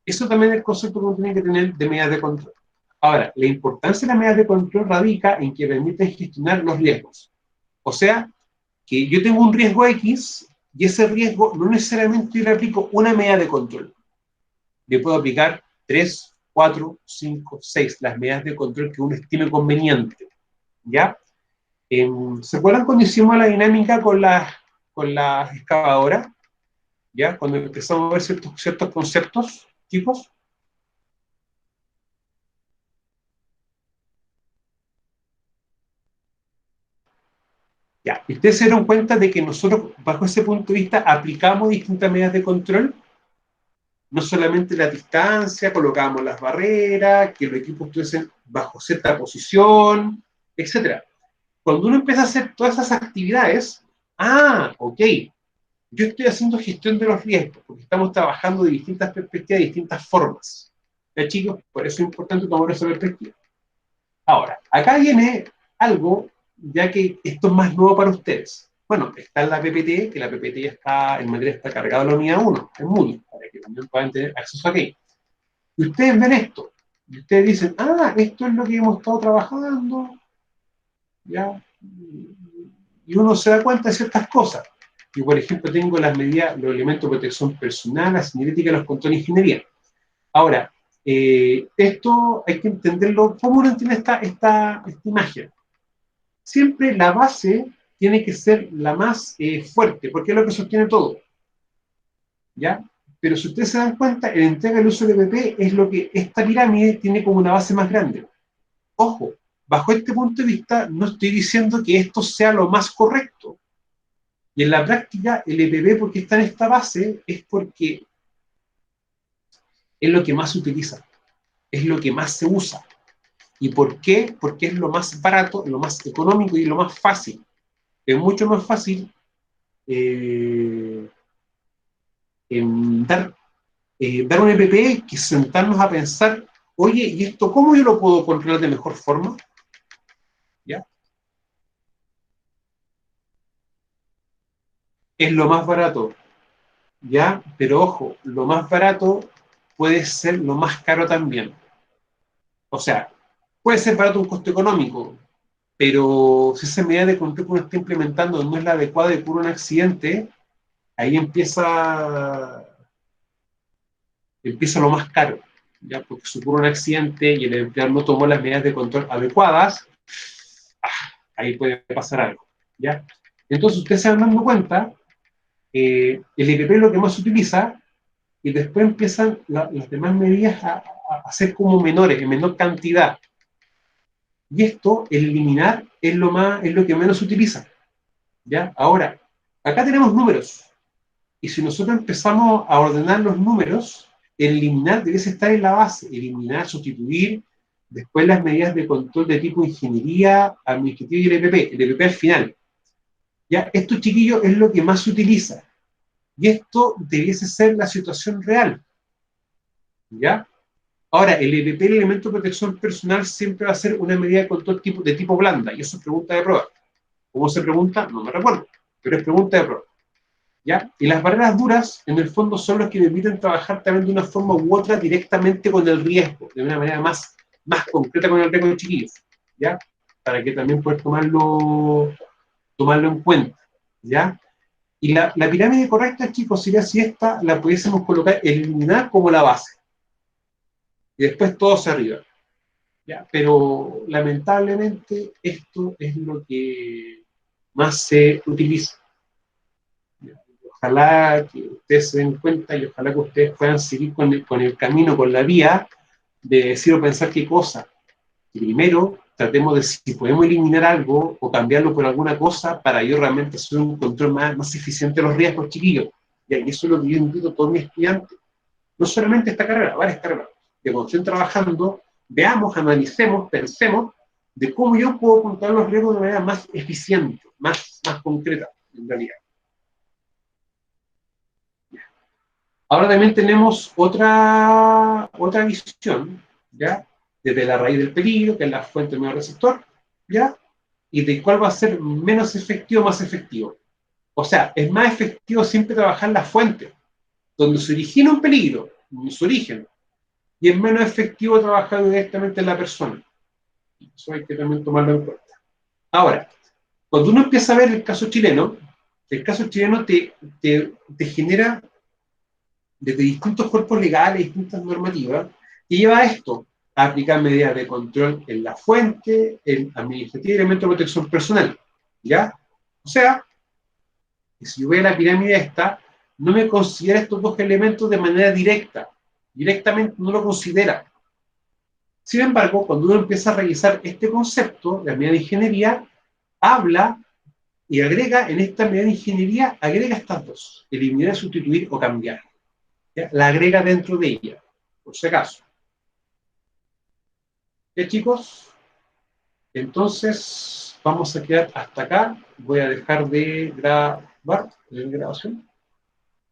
Eso también es el concepto que uno tiene que tener de medidas de control. Ahora, la importancia de las medidas de control radica en que permiten gestionar los riesgos. O sea, que yo tengo un riesgo X y ese riesgo no necesariamente yo le aplico una medida de control. Yo puedo aplicar 3, 4, 5, 6, las medidas de control que uno estime conveniente. ¿Ya? ¿Se acuerdan cuando hicimos la dinámica con la excavadora? ¿Ya? Cuando empezamos a ver ciertos conceptos, chicos. Ya, y ustedes se dieron cuenta de que nosotros, bajo ese punto de vista, aplicamos distintas medidas de control, no solamente la distancia, colocamos las barreras, que los equipos estuviesen bajo cierta posición, etc. Cuando uno empieza a hacer todas esas actividades, ok, yo estoy haciendo gestión de los riesgos, porque estamos trabajando de distintas perspectivas, de distintas formas. ¿Ya, chicos? Por eso es importante tomar esa perspectiva. Ahora, acá viene algo, ya que esto es más nuevo para ustedes. bueno, está en la PPT, que la PPT ya está, en materia está cargada la unidad 1, en Moodle, para que también puedan tener acceso a aquello. Y ustedes ven esto, y ustedes dicen, ah, esto es lo que hemos estado trabajando, ¿ya? Y uno se da cuenta de ciertas cosas. Yo, por ejemplo, tengo las medidas, los elementos de protección personal, la señalética, los controles de ingeniería. Ahora, esto hay que entenderlo, ¿cómo uno entiende esta imagen? Siempre la base tiene que ser la más fuerte, porque es lo que sostiene todo, ¿ya? Pero si ustedes se dan cuenta, el entrega del uso del EPP es lo que esta pirámide tiene como una base más grande. Ojo, bajo este punto de vista, no estoy diciendo que esto sea lo más correcto. Y en la práctica, el EPP, porque está en esta base, es porque es lo que más se utiliza, es lo que más se usa. ¿Y por qué? Porque es lo más barato, lo más económico y lo más fácil. Es mucho más fácil dar un EPP que sentarnos a pensar, oye, ¿y esto cómo yo lo puedo controlar de mejor forma? ¿Ya? Es lo más barato, ¿ya? Pero ojo, lo más barato puede ser lo más caro también. O sea, puede ser barato un costo económico, pero si esa medida de control que uno está implementando no es la adecuada y ocurre un accidente, ahí empieza lo más caro, ¿ya? Porque si ocurre un accidente y el empleador no tomó las medidas de control adecuadas, ahí puede pasar algo, ¿ya? Entonces ustedes se van dando cuenta, el EPP es lo que más se utiliza, y después empiezan las demás medidas a ser como menores, en menor cantidad. Y esto, el eliminar, es lo que menos se utiliza, ¿ya? Ahora, acá tenemos números, y si nosotros empezamos a ordenar los números, el eliminar debe estar en la base, eliminar, sustituir, después las medidas de control de tipo ingeniería, administrativa y el EPP al final. ¿Ya? Esto, chiquillos, es lo que más se utiliza. Y esto debiese ser la situación real. ¿Ya? Ahora, el EPP, el elemento de protección personal, siempre va a ser una medida de control de tipo blanda, y eso es pregunta de prueba. ¿Cómo se pregunta? No me recuerdo, pero es pregunta de prueba. ¿Ya? Y las barreras duras, en el fondo, son las que permiten trabajar también de una forma u otra directamente con el riesgo, de una manera más concreta con el riesgo, chiquillos, ¿ya? Para que también puedan tomarlo en cuenta, ¿ya? Y la pirámide correcta, chicos, sería si esta la pudiésemos colocar, eliminar como la base, y después todo hacia arriba, ¿ya? Pero lamentablemente esto es lo que más se utiliza. Ojalá que ustedes se den cuenta y ojalá que ustedes puedan seguir con el camino, con la vía de decir o pensar qué cosa. Y primero, tratemos de si podemos eliminar algo o cambiarlo por alguna cosa para yo realmente hacer un control más eficiente de los riesgos, chiquillos. Y eso es lo que yo invito a todos mis estudiantes. No solamente esta carrera, varias carreras. Que cuando estén trabajando, veamos, analicemos, pensemos de cómo yo puedo controlar los riesgos de manera más eficiente, más concreta, en realidad. Ahora también tenemos otra visión, ¿ya? Desde la raíz del peligro, que es la fuente del medio receptor, ¿ya? Y de cuál va a ser menos efectivo o más efectivo. O sea, es más efectivo siempre trabajar la fuente, donde se origina un peligro, su origen, y es menos efectivo trabajar directamente en la persona. Eso hay que también tomarlo en cuenta. Ahora, cuando uno empieza a ver el caso chileno te genera desde distintos cuerpos legales, distintas normativas, y lleva a esto, a aplicar medidas de control en la fuente, en administrativa y elementos de protección personal, ¿ya? O sea, que si yo veo la pirámide esta, no me considera estos dos elementos de manera directa, directamente no lo considera. Sin embargo, cuando uno empieza a revisar este concepto, la medida de ingeniería, habla y agrega en esta medida de ingeniería, agrega estas dos, eliminar, sustituir o cambiar. ¿Ya? La agrega dentro de ella, por si acaso. ¿Ya, chicos? Entonces, vamos a quedar hasta acá. Voy a dejar de grabar la grabación.